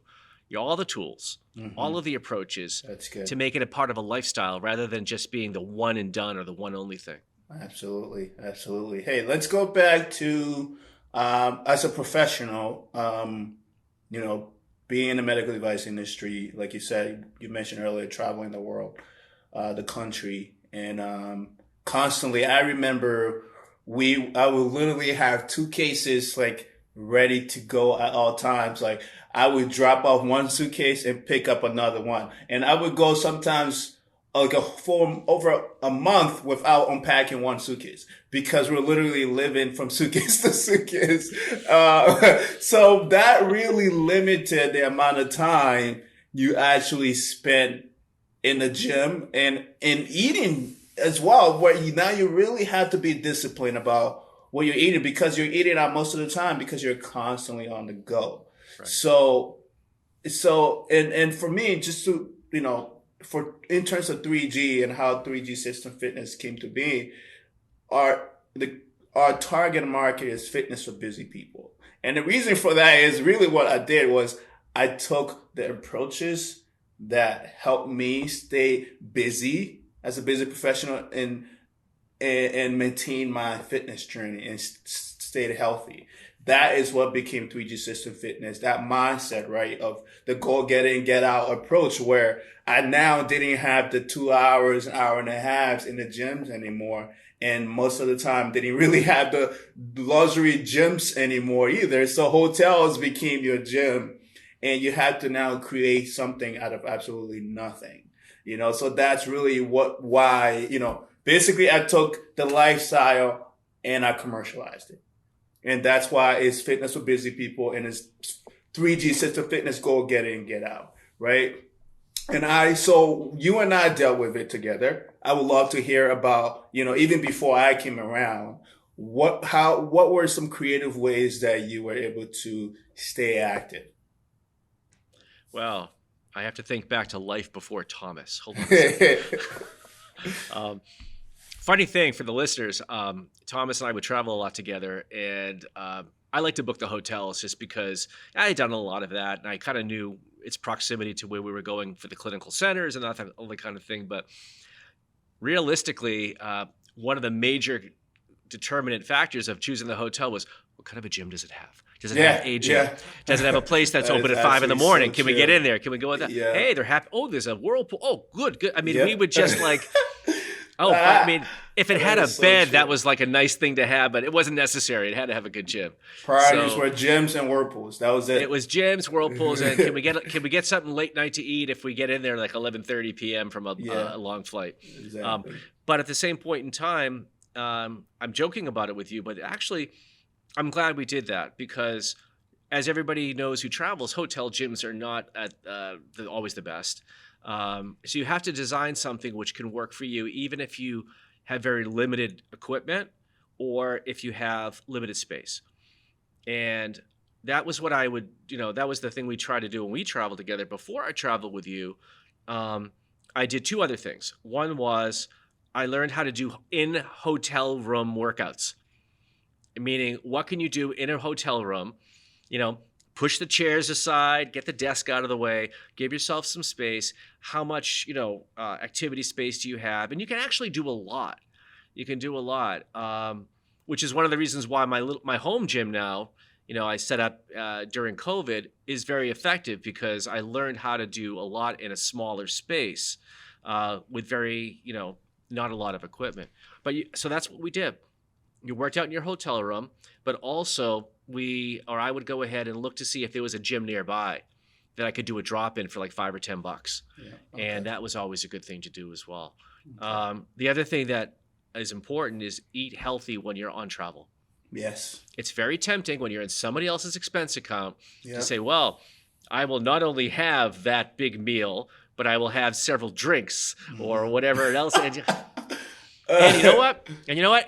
S3: all the tools, all of the approaches to make it a part of a lifestyle rather than just being the one and done or the one only thing.
S1: Absolutely. Hey, let's go back to as a professional, being in the medical device industry, like you said, you mentioned earlier, traveling the world, the country. And constantly, I remember I would literally have 2 cases like ready to go at all times. Like I would drop off one suitcase and pick up another one, and I would go sometimes for over a month without unpacking one suitcase because we're literally living from suitcase to suitcase. So that really limited the amount of time you actually spent in the gym and in eating as well, where you really have to be disciplined about what you're eating, because you're eating out most of the time because you're constantly on the go.
S3: Right.
S1: And for me, just to, for in terms of 3G and how 3G System Fitness came to be, our target market is fitness for busy people. And the reason for that is really what I did was I took the approaches that helped me stay busy as a busy professional and maintain my fitness journey and stayed healthy. That is what became 3G System Fitness, that mindset, right, of the go get in, get out approach, where I now didn't have the 2 hours, hour and a half in the gyms anymore. And most of the time didn't really have the luxury gyms anymore either. So hotels became your gym, and you had to now create something out of absolutely nothing. So that's really why, basically I took the lifestyle and I commercialized it. And that's why it's fitness for busy people, and it's 3G System Fitness, go get in, get out, right? So you and I dealt with it together. I would love to hear about, even before I came around, what were some creative ways that you were able to stay active?
S3: Well, I have to think back to life before Thomas. Hold on a second. Funny thing for the listeners, Thomas and I would travel a lot together, and I like to book the hotels just because I had done a lot of that, and I kind of knew its proximity to where we were going for the clinical centers and all that kind of thing. But realistically, one of the major determinant factors of choosing the hotel was, what kind of a gym does it have? Does it have a gym? Does it have a place that's open at 5 in the morning? Can we get in there? Can we go with that?
S1: Yeah.
S3: Hey, they're happy. Oh, there's a whirlpool. Oh, good. I mean, we would just like... Oh, but I mean, if it had a bed, that was like a nice thing to have, but it wasn't necessary. It had to have a good gym.
S1: Priorities were gyms and whirlpools. That was it.
S3: It was gyms, whirlpools, and can we get something late night to eat if we get in there like 11:30 p.m. from a long flight?
S1: Exactly.
S3: But at the same point in time, I'm joking about it with you, but actually, I'm glad we did that, because as everybody knows who travels, hotel gyms are not always the best. So you have to design something which can work for you, even if you have very limited equipment or if you have limited space. And that was what that was the thing we tried to do when we traveled together. Before I traveled with you, I did two other things. One was I learned how to do in-hotel room workouts, meaning what can you do in a hotel room, push the chairs aside, get the desk out of the way, give yourself some space. How much, activity space do you have? And you can actually do a lot. You can do a lot, which is one of the reasons why my home gym now, I set up during COVID, is very effective, because I learned how to do a lot in a smaller space with very, not a lot of equipment. So that's what we did. You worked out in your hotel room, but also I would go ahead and look to see if there was a gym nearby that I could do a drop in for like $5 or $10.
S1: Yeah, okay.
S3: And that was always a good thing to do as well. Okay. The other thing that is important is eat healthy when you're on travel.
S1: Yes.
S3: It's very tempting when you're in somebody else's expense account to say, well, I will not only have that big meal, but I will have several drinks or whatever else. And you know what?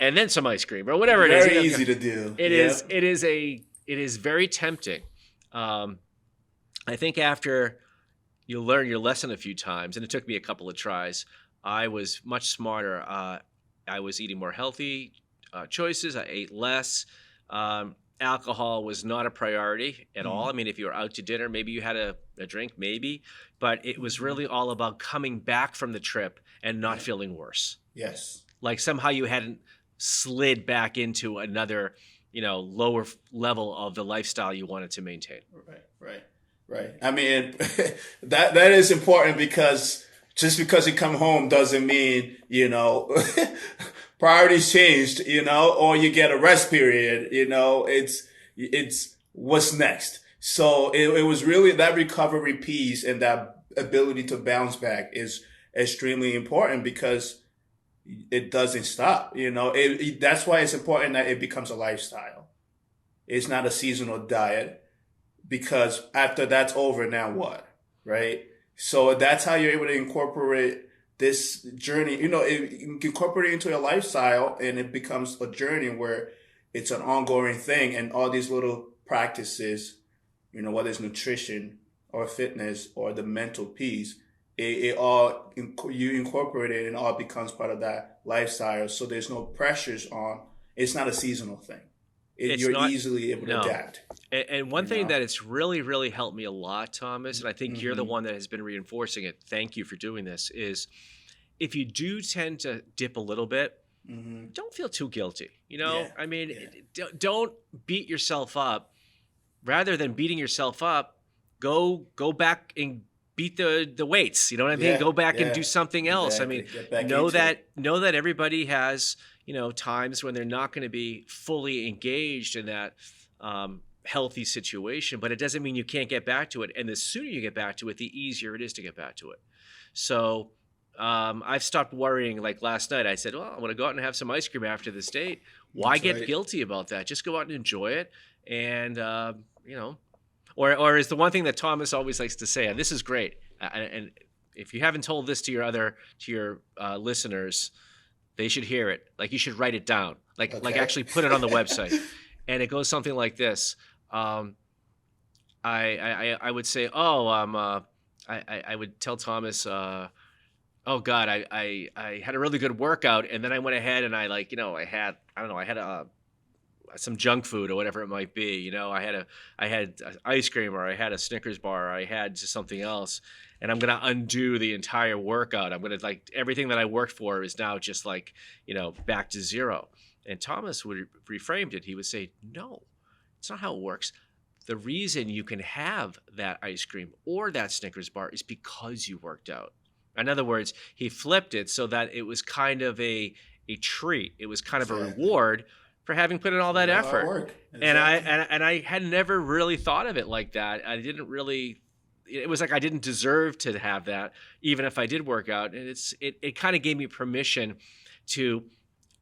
S3: And then some ice cream or whatever it is.
S1: Very easy to do.
S3: It is very tempting. I think after you learn your lesson a few times, and it took me a couple of tries, I was much smarter. I was eating more healthy choices. I ate less. Alcohol was not a priority at all. I mean, if you were out to dinner, maybe you had a drink, maybe. But it was really all about coming back from the trip and not feeling worse.
S1: Yes.
S3: Like somehow you hadn't slid back into another, lower level of the lifestyle you wanted to maintain.
S1: Right. I mean, that is important, because just because you come home doesn't mean, priorities changed, or you get a rest period, it's what's next. So it was really that recovery piece, and that ability to bounce back is extremely important, because it doesn't stop, that's why it's important that it becomes a lifestyle. It's not a seasonal diet, because after that's over, now what, right? So that's how you're able to incorporate this journey, incorporate it into a lifestyle, and it becomes a journey where it's an ongoing thing, and all these little practices, whether it's nutrition or fitness or the mental piece, it all you incorporate it and all becomes part of that lifestyle. So there's no pressures on. It's not a seasonal thing.
S3: It's
S1: You're
S3: not,
S1: easily able to
S3: no.
S1: adapt.
S3: And one thing that it's really, really helped me a lot, Thomas, and I think you're the
S1: Mm-hmm.
S3: one that has been reinforcing it. Thank you for doing this. Is if you do tend to dip a little bit,
S1: Mm-hmm.
S3: don't feel too guilty.
S1: Yeah.
S3: I mean,
S1: Yeah.
S3: don't beat yourself up. Rather than beating yourself up, go back and beat the weights. You know what I mean?
S1: Yeah.
S3: Go back and
S1: Yeah.
S3: do something else. I
S1: Exactly.
S3: mean,
S1: Get back
S3: know
S1: into it.
S3: that everybody has times when they're not going to be fully engaged in that healthy situation, but it doesn't mean you can't get back to it. And the sooner you get back to it, the easier it is to get back to it. So I've stopped worrying. Like last night, I said, well, I'm going to go out and have some ice cream after this date. Why
S1: That's
S3: get
S1: right.
S3: guilty about that? Just go out and enjoy it. And, or is the one thing that Thomas always likes to say, and this is great. And if you haven't told this to your listeners, they should hear it. Like you should write it down, like
S1: Okay.
S3: actually put it on the website. And it goes something like this. I would say, I would tell Thomas, oh God, I had a really good workout, and then I went ahead and I had some junk food or whatever it might be. I had ice cream, or I had a Snickers bar, or I had just something else, and I'm gonna undo the entire workout. I'm gonna everything that I worked for is now just back to zero. And Thomas would reframed it. He would say, no, it's not how it works. The reason you can have that ice cream or that Snickers bar is because you worked out. In other words, he flipped it so that it was kind of a treat. It was kind of a reward for having put in all that effort.
S1: Work.
S3: And I had never really thought of it like that. I didn't really. It was like I didn't deserve to have that, even if I did work out. And it kind of gave me permission to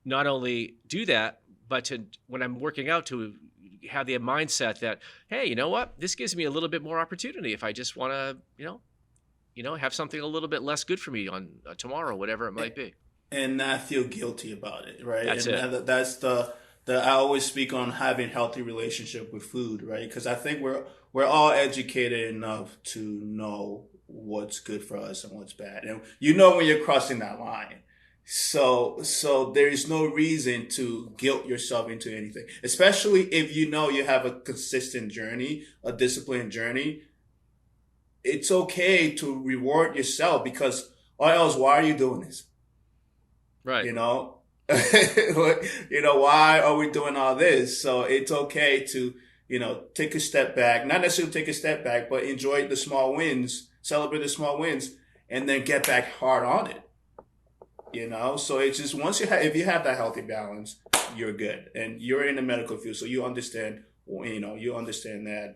S3: not only do that, but to, when I'm working out, to have the mindset that, hey, you know what? This gives me a little bit more opportunity if I just want to, have something a little bit less good for me on tomorrow, whatever it might be.
S1: And not feel guilty about it, right?
S3: That's
S1: and
S3: it.
S1: That's the I always speak on having healthy relationship with food, right? Because I think we're all educated enough to know what's good for us and what's bad, and when you're crossing that line. So there is no reason to guilt yourself into anything, especially if you have a consistent journey, a disciplined journey. It's okay to reward yourself, because or else why are you doing this?
S3: Right.
S1: Why are we doing all this? So it's okay to, take a step back, not necessarily take a step back, but enjoy the small wins, celebrate the small wins, and then get back hard on it. So it's just if you have that healthy balance, you're good, and you're in the medical field, so you understand that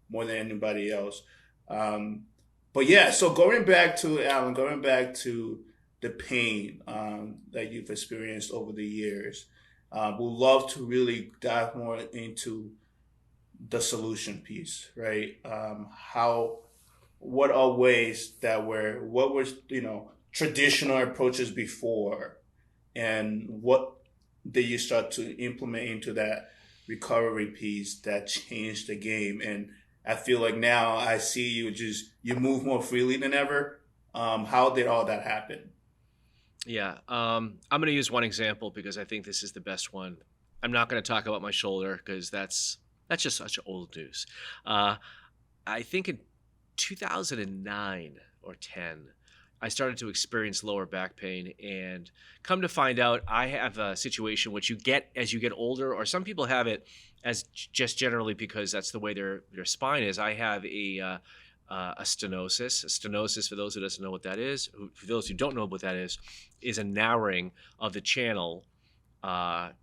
S1: more than anybody else. But yeah, so going back to Alan, going back to the pain that you've experienced over the years, we'd love to really dive more into the solution piece, right? What are ways that what were traditional approaches before, and what did you start to implement into that recovery piece that changed the game? And I feel like now I see you move more freely than ever. How did all that happen?
S3: Yeah. I'm going to use one example because I think this is the best one. I'm not going to talk about my shoulder because that's just such old news. I think in 2009 or 10, I started to experience lower back pain, and come to find out, I have a situation which you get as you get older, or some people have it as just generally because that's the way their spine is. I have a stenosis. A stenosis, for those who doesn't know what that is, for those who don't know what that is a narrowing of the channel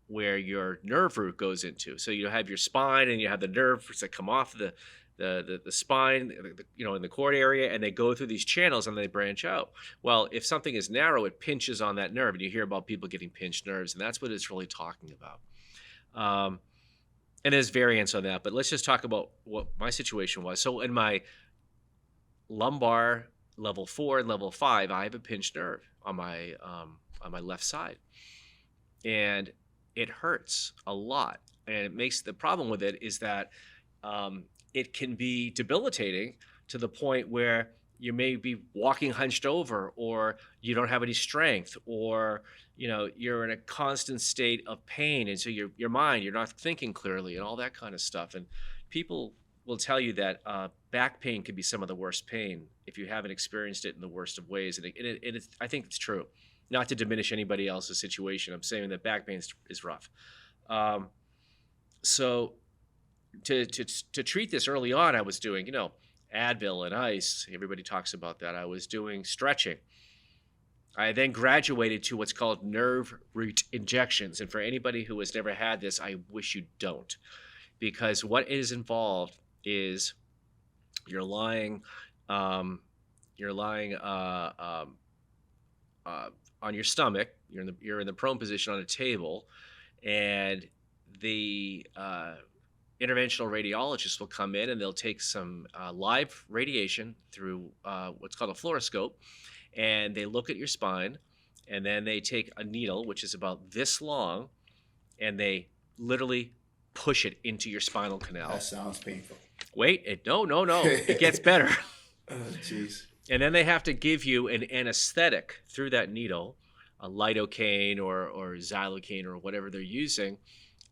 S3: where your nerve root goes into. So you have your spine and you have the nerves that come off the spine, in the cord area, and they go through these channels and they branch out. Well, if something is narrow, it pinches on that nerve, and you hear about people getting pinched nerves, and that's what it's really talking about. And there's variants on that, but let's just talk about what my situation was. So in my lumbar level 4 and level 5, I have a pinched nerve on my left side, and it hurts a lot. And it makes the problem with it is that it can be debilitating to the point where you may be walking hunched over, or you don't have any strength, or you're in a constant state of pain, and so your mind, you're not thinking clearly, and all that kind of stuff. And people will tell you that back pain can be some of the worst pain if you haven't experienced it in the worst of ways. And it's, I think it's true. Not to diminish anybody else's situation, I'm saying that back pain is rough. So to treat this early on, I was doing Advil and ice. Everybody talks about that. I was doing stretching. I then graduated to what's called nerve root injections. And for anybody who has never had this, I wish you don't, because what is involved is you're lying on your stomach. You're in the prone position on a table, and the interventional radiologist will come in, and they'll take some live radiation through what's called a fluoroscope, and they look at your spine, and then they take a needle, which is about this long, and they literally push it into your spinal canal.
S1: That sounds painful.
S3: Wait, no, it gets better.
S1: Oh, jeez.
S3: And then they have to give you an anesthetic through that needle, a lidocaine or xylocaine or whatever they're using.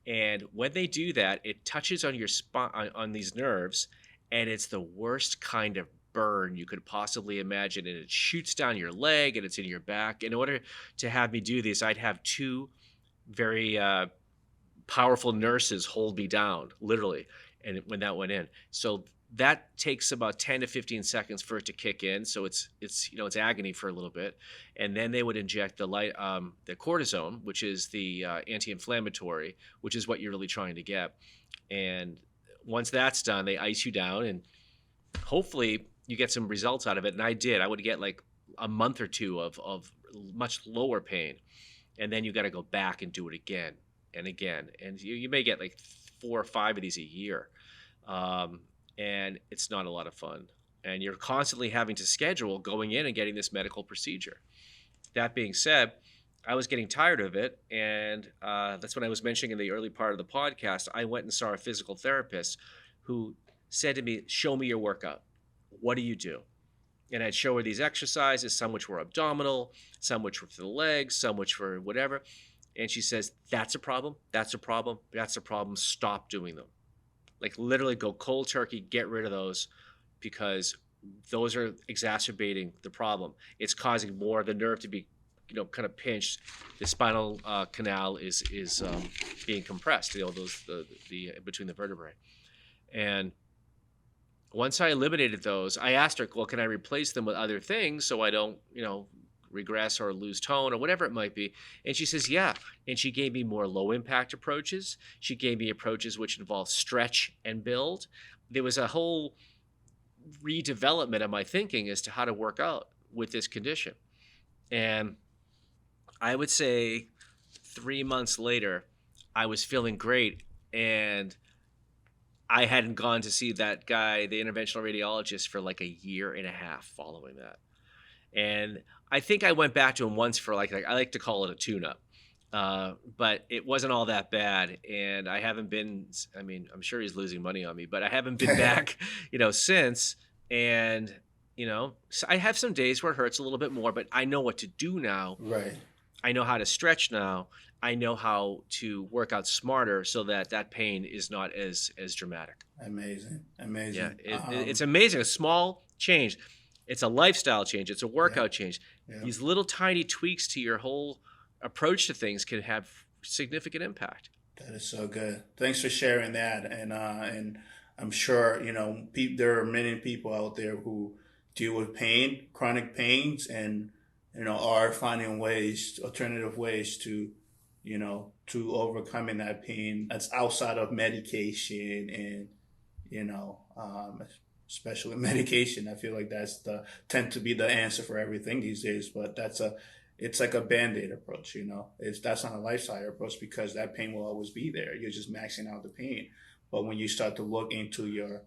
S3: And when they do that, it touches on your spine, on these nerves, and it's the worst kind of burn you could possibly imagine. And it shoots down your leg, and it's in your back. In order to have me do this, I'd have two very powerful nurses hold me down, literally, and when that went in. So that takes about 10 to 15 seconds for it to kick in. So it's agony for a little bit. And then they would inject the cortisone, which is the anti-inflammatory, which is what you're really trying to get. And once that's done, they ice you down, and hopefully you get some results out of it. And I did. I would get like a month or two of much lower pain. And then you got to go back and do it again and again. And you may get like 4 or 5 of these a year. And it's not a lot of fun. And you're constantly having to schedule going in and getting this medical procedure. That being said, I was getting tired of it. And that's when I was mentioning in the early part of the podcast, I went and saw a physical therapist who said to me, "Show me your workout. What do you do?" And I'd show her these exercises, some which were abdominal, some which were for the legs, some which were whatever. And she says, "That's a problem. That's a problem. That's a problem. Stop doing them." Like literally go cold turkey, get rid of those, because those are exacerbating the problem. It's causing more of the nerve to be, kind of pinched. The spinal canal is being compressed. The between the vertebrae. And once I eliminated those, I asked her, "Well, can I replace them with other things so I don't, regress or lose tone or whatever it might be?" And she says, "Yeah." And she gave me more low impact approaches. She gave me approaches which involve stretch and build. There was a whole redevelopment of my thinking as to how to work out with this condition. And I would say 3 months later, I was feeling great. And I hadn't gone to see that guy, the interventional radiologist, for like a year and a half following that. And I think I went back to him once for like I like to call it a tune-up, but it wasn't all that bad. And I haven't been. I mean, I'm sure he's losing money on me, but I haven't been back, since. And so I have some days where it hurts a little bit more, but I know what to do now.
S1: Right.
S3: I know how to stretch now. I know how to work out smarter so that pain is not as dramatic.
S1: Amazing.
S3: Yeah, it's amazing. A small change. It's a lifestyle change. It's a workout change.
S1: Yeah.
S3: These little tiny tweaks to your whole approach to things can have significant impact.
S1: That is so good. Thanks for sharing that. And I'm sure, there are many people out there who deal with pain, chronic pains, and, are finding alternative ways to, to overcoming that pain that's outside of medication and, especially medication. I feel like tend to be the answer for everything these days, but it's like a Band-Aid approach, that's not a lifestyle approach, because that pain will always be there. You're just maxing out the pain. But when you start to look into your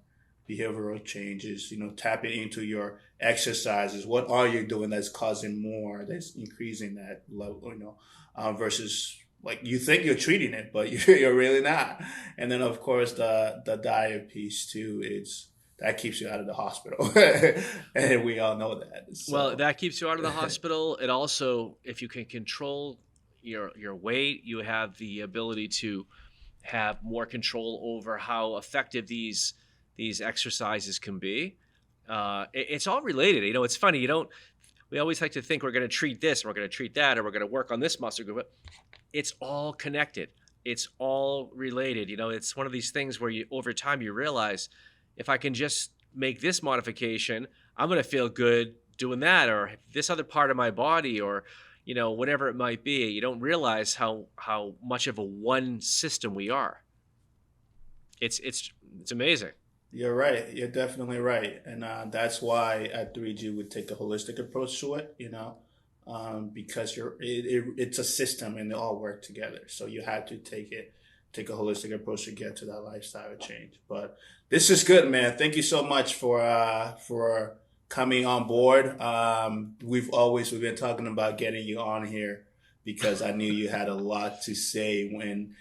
S1: behavioral changes, tapping into your exercises, what are you doing that's causing more, that's increasing that level, versus like you think you're treating it, but you're really not. And then of course the diet piece too. It's that keeps you out of the hospital, and we all know that.
S3: Well,
S1: So
S3: that keeps you out of the hospital. It also, if you can control your weight, you have the ability to have more control over how effective these exercises can be. It's all related. You know, it's funny. You don't. We always like to think we're going to treat this, or we're going to treat that, or we're going to work on this muscle group. But it's all connected. It's all related. You know, it's one of these things where you, over time, you realize if I can just make this modification, I'm going to feel good doing that, or this other part of my body, or you know, whatever it might be. You don't realize how much of a one system we are. It's amazing.
S1: you're right. You're definitely right, and that's why at 3G we take a holistic approach to it. Because it's a system and they all work together. So you have to take a holistic approach to get to that lifestyle change. But this is good, man. Thank you so much for coming on board. We've been talking about getting you on here because I knew you had a lot to say when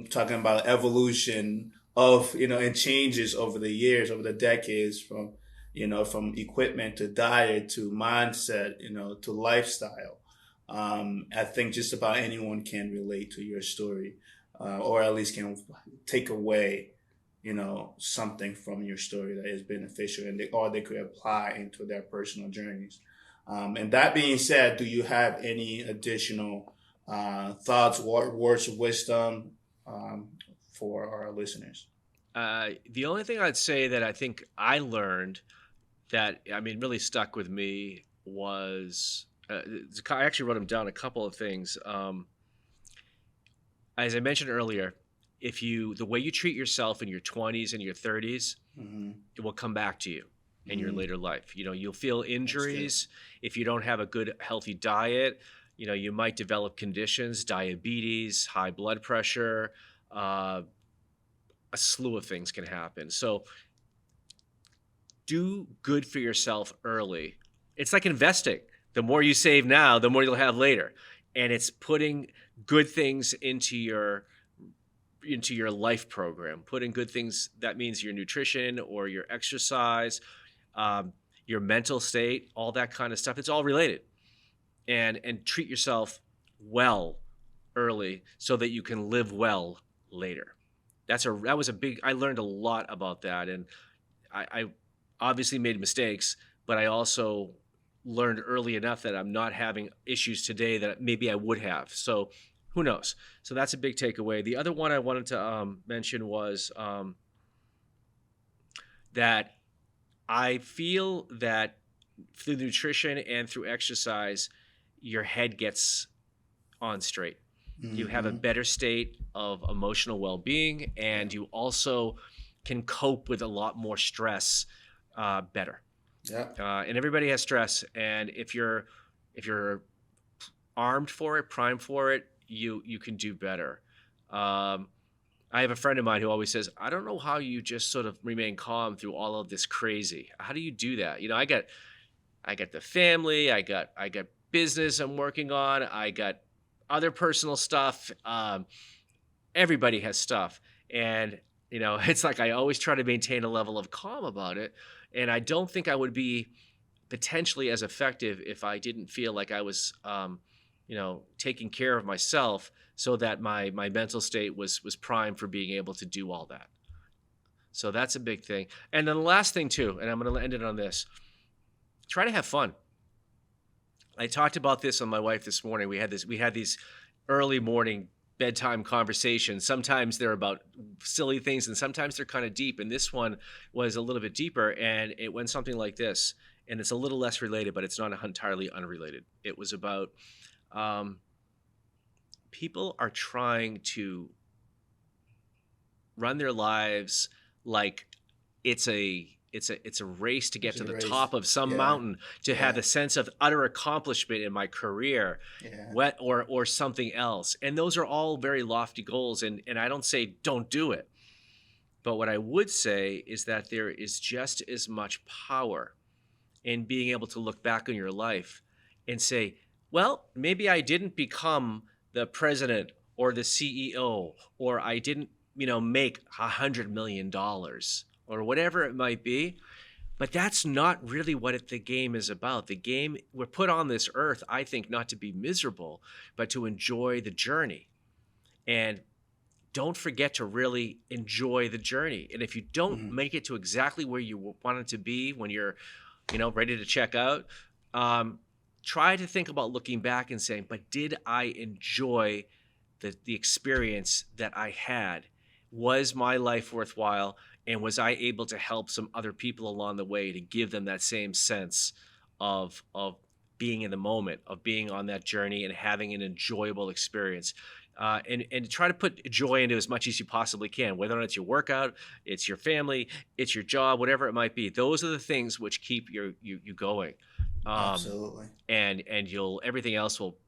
S1: talking about evolution of and changes over the years, over the decades, from equipment to diet to mindset, to lifestyle. I think just about anyone can relate to your story, or at least can take away, something from your story that is beneficial, or they could apply into their personal journeys. And that being said, do you have any additional thoughts, words of wisdom for our listeners?
S3: The only thing I'd say that I think I learned that, I mean, really stuck with me was, I actually wrote them down, a couple of things. As I mentioned earlier, the way you treat yourself in your 20s and your 30s, it will come back to you in your later life. You'll feel injuries if you don't have a good, healthy diet. You might develop conditions, diabetes, high blood pressure, a slew of things can happen. So do good for yourself early. It's like investing. The more you save now, the more you'll have later. And it's putting good things into your life program. Putting good things, that means your nutrition or your exercise, your mental state, all that kind of stuff. It's all related. And treat yourself well early so that you can live well later. That was a big, I learned a lot about that. And I obviously made mistakes, but I also learned early enough that I'm not having issues today that maybe I would have. So who knows? So that's a big takeaway. The other one I wanted to mention was that I feel that through nutrition and through exercise, your head gets on straight. You have a better state of emotional well-being, and you also can cope with a lot more stress better.
S1: Yeah.
S3: And everybody has stress, and if you're armed for it, primed for it, you can do better. I have a friend of mine who always says, "I don't know how you just sort of remain calm through all of this crazy. How do you do that?" I got the family, I got business I'm working on, I got other personal stuff. Everybody has stuff, and it's like I always try to maintain a level of calm about it. And I don't think I would be potentially as effective if I didn't feel like I was, taking care of myself so that my mental state was primed for being able to do all that. So that's a big thing. And then the last thing too, and I'm going to end it on this, try to have fun. I talked about this on my wife this morning. We had these early morning bedtime conversations. Sometimes they're about silly things and sometimes they're kind of deep. And this one was a little bit deeper, and it went something like this. And it's a little less related, but it's not entirely unrelated. It was about people are trying to run their lives like it's a race to get to the top of some mountain, to have a sense of utter accomplishment in my career, or something else. And those are all very lofty goals. And I don't say don't do it. But what I would say is that there is just as much power in being able to look back on your life and say, well, maybe I didn't become the president or the CEO, or I didn't, make $100 million or whatever it might be. But that's not really what the game is about. The game, we're put on this earth, I think, not to be miserable, but to enjoy the journey. And don't forget to really enjoy the journey. And if you don't make it to exactly where you want it to be when you're, ready to check out, try to think about looking back and saying, but did I enjoy the experience that I had? Was my life worthwhile? And was I able to help some other people along the way to give them that same sense of being in the moment, of being on that journey and having an enjoyable experience? And try to put joy into as much as you possibly can, whether or not it's your workout, it's your family, it's your job, whatever it might be. Those are the things which keep you going.
S1: Absolutely.
S3: And everything else will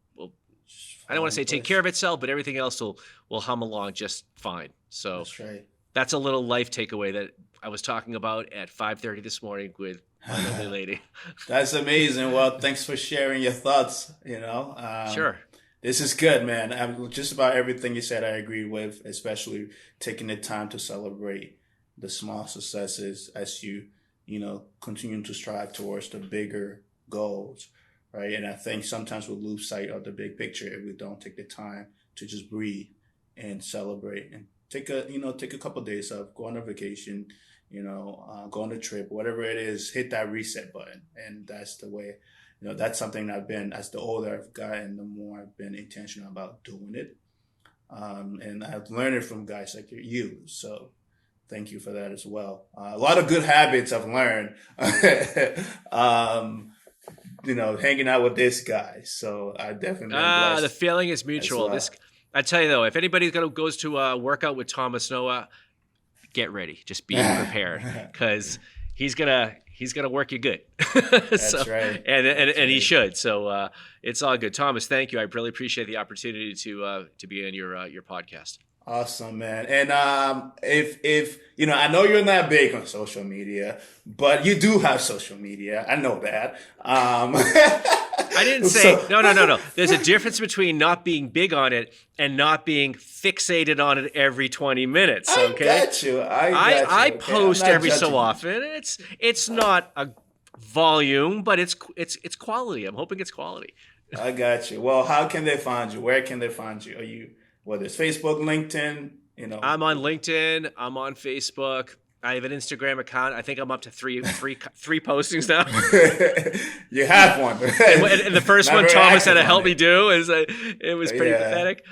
S3: I don't want to say take care of itself, but everything else will hum along just fine. So
S1: that's right.
S3: That's a little life takeaway that I was talking about at 5:30 this morning with my lovely lady.
S1: That's amazing. Well, thanks for sharing your thoughts.
S3: Sure.
S1: This is good, man. Just about everything you said I agree with, especially taking the time to celebrate the small successes as you continue to strive towards the bigger goals, right? And I think sometimes we lose sight of the big picture if we don't take the time to just breathe and celebrate and take a couple of days off, go on a vacation, go on a trip, whatever it is, hit that reset button. And that's the way. That's something as the older I've gotten, the more I've been intentional about doing it. And I've learned it from guys like you. So thank you for that as well. A lot of good habits I've learned, hanging out with this guy. So I definitely.
S3: The feeling is mutual. Well. I tell you though, if anybody goes to work out with Thomas Noah, get ready. Just be prepared because he's gonna work you good.
S1: That's right.
S3: And he should. So it's all good. Thomas, thank you. I really appreciate the opportunity to be on your podcast.
S1: Awesome, man. And if I know you're not big on social media, but you do have social media. I know that.
S3: I didn't say no. There's a difference between not being big on it and not being fixated on it every 20 minutes. Okay,
S1: I got you.
S3: I post every so often. It's not a volume, but it's quality. I'm hoping it's quality.
S1: I got you. Well, how can they find you? Where can they find you? Are you whether it's Facebook, LinkedIn?
S3: I'm on LinkedIn. I'm on Facebook. I have an Instagram account. I think I'm up to three postings now.
S1: You have one.
S3: And the first one Thomas had to help me do. It was pretty pathetic.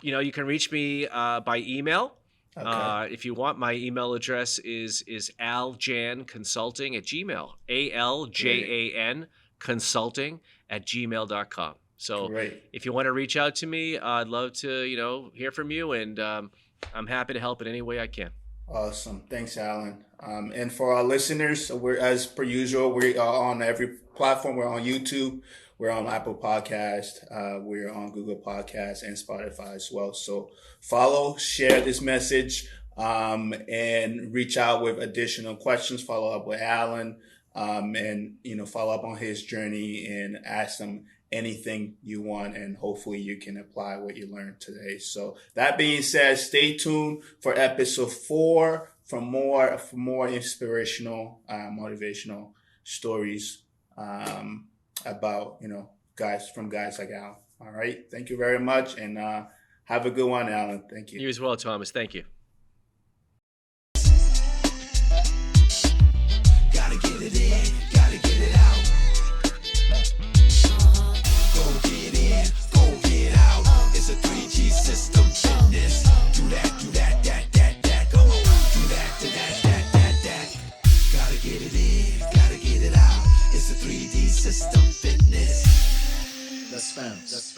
S3: You can reach me by email. Okay. If you want, my email address is aljanconsulting@gmail. ALJAN consulting@gmail.com. So if you want to reach out to me, I'd love to, hear from you, and I'm happy to help in any way I can.
S1: Awesome. Thanks, Alan. And for our listeners, we're, as per usual, we are on every platform. We're on YouTube. We're on Apple Podcast. We're on Google Podcasts and Spotify as well. So follow, share this message, and reach out with additional questions. Follow up with Alan, and follow up on his journey and ask him anything you want, and hopefully you can apply what you learned today. So that being said, stay tuned for episode 4 for more inspirational, motivational stories about guys like Alan. All right, thank you very much, and have a good one, Alan. Thank you.
S3: You as well, Thomas. Thank you.
S2: Gotta get it in, gotta get it out. It's a 3G system fitness. Do that, go. Do that. Gotta get it in, gotta get it out. It's a 3D system fitness. Let's bounce.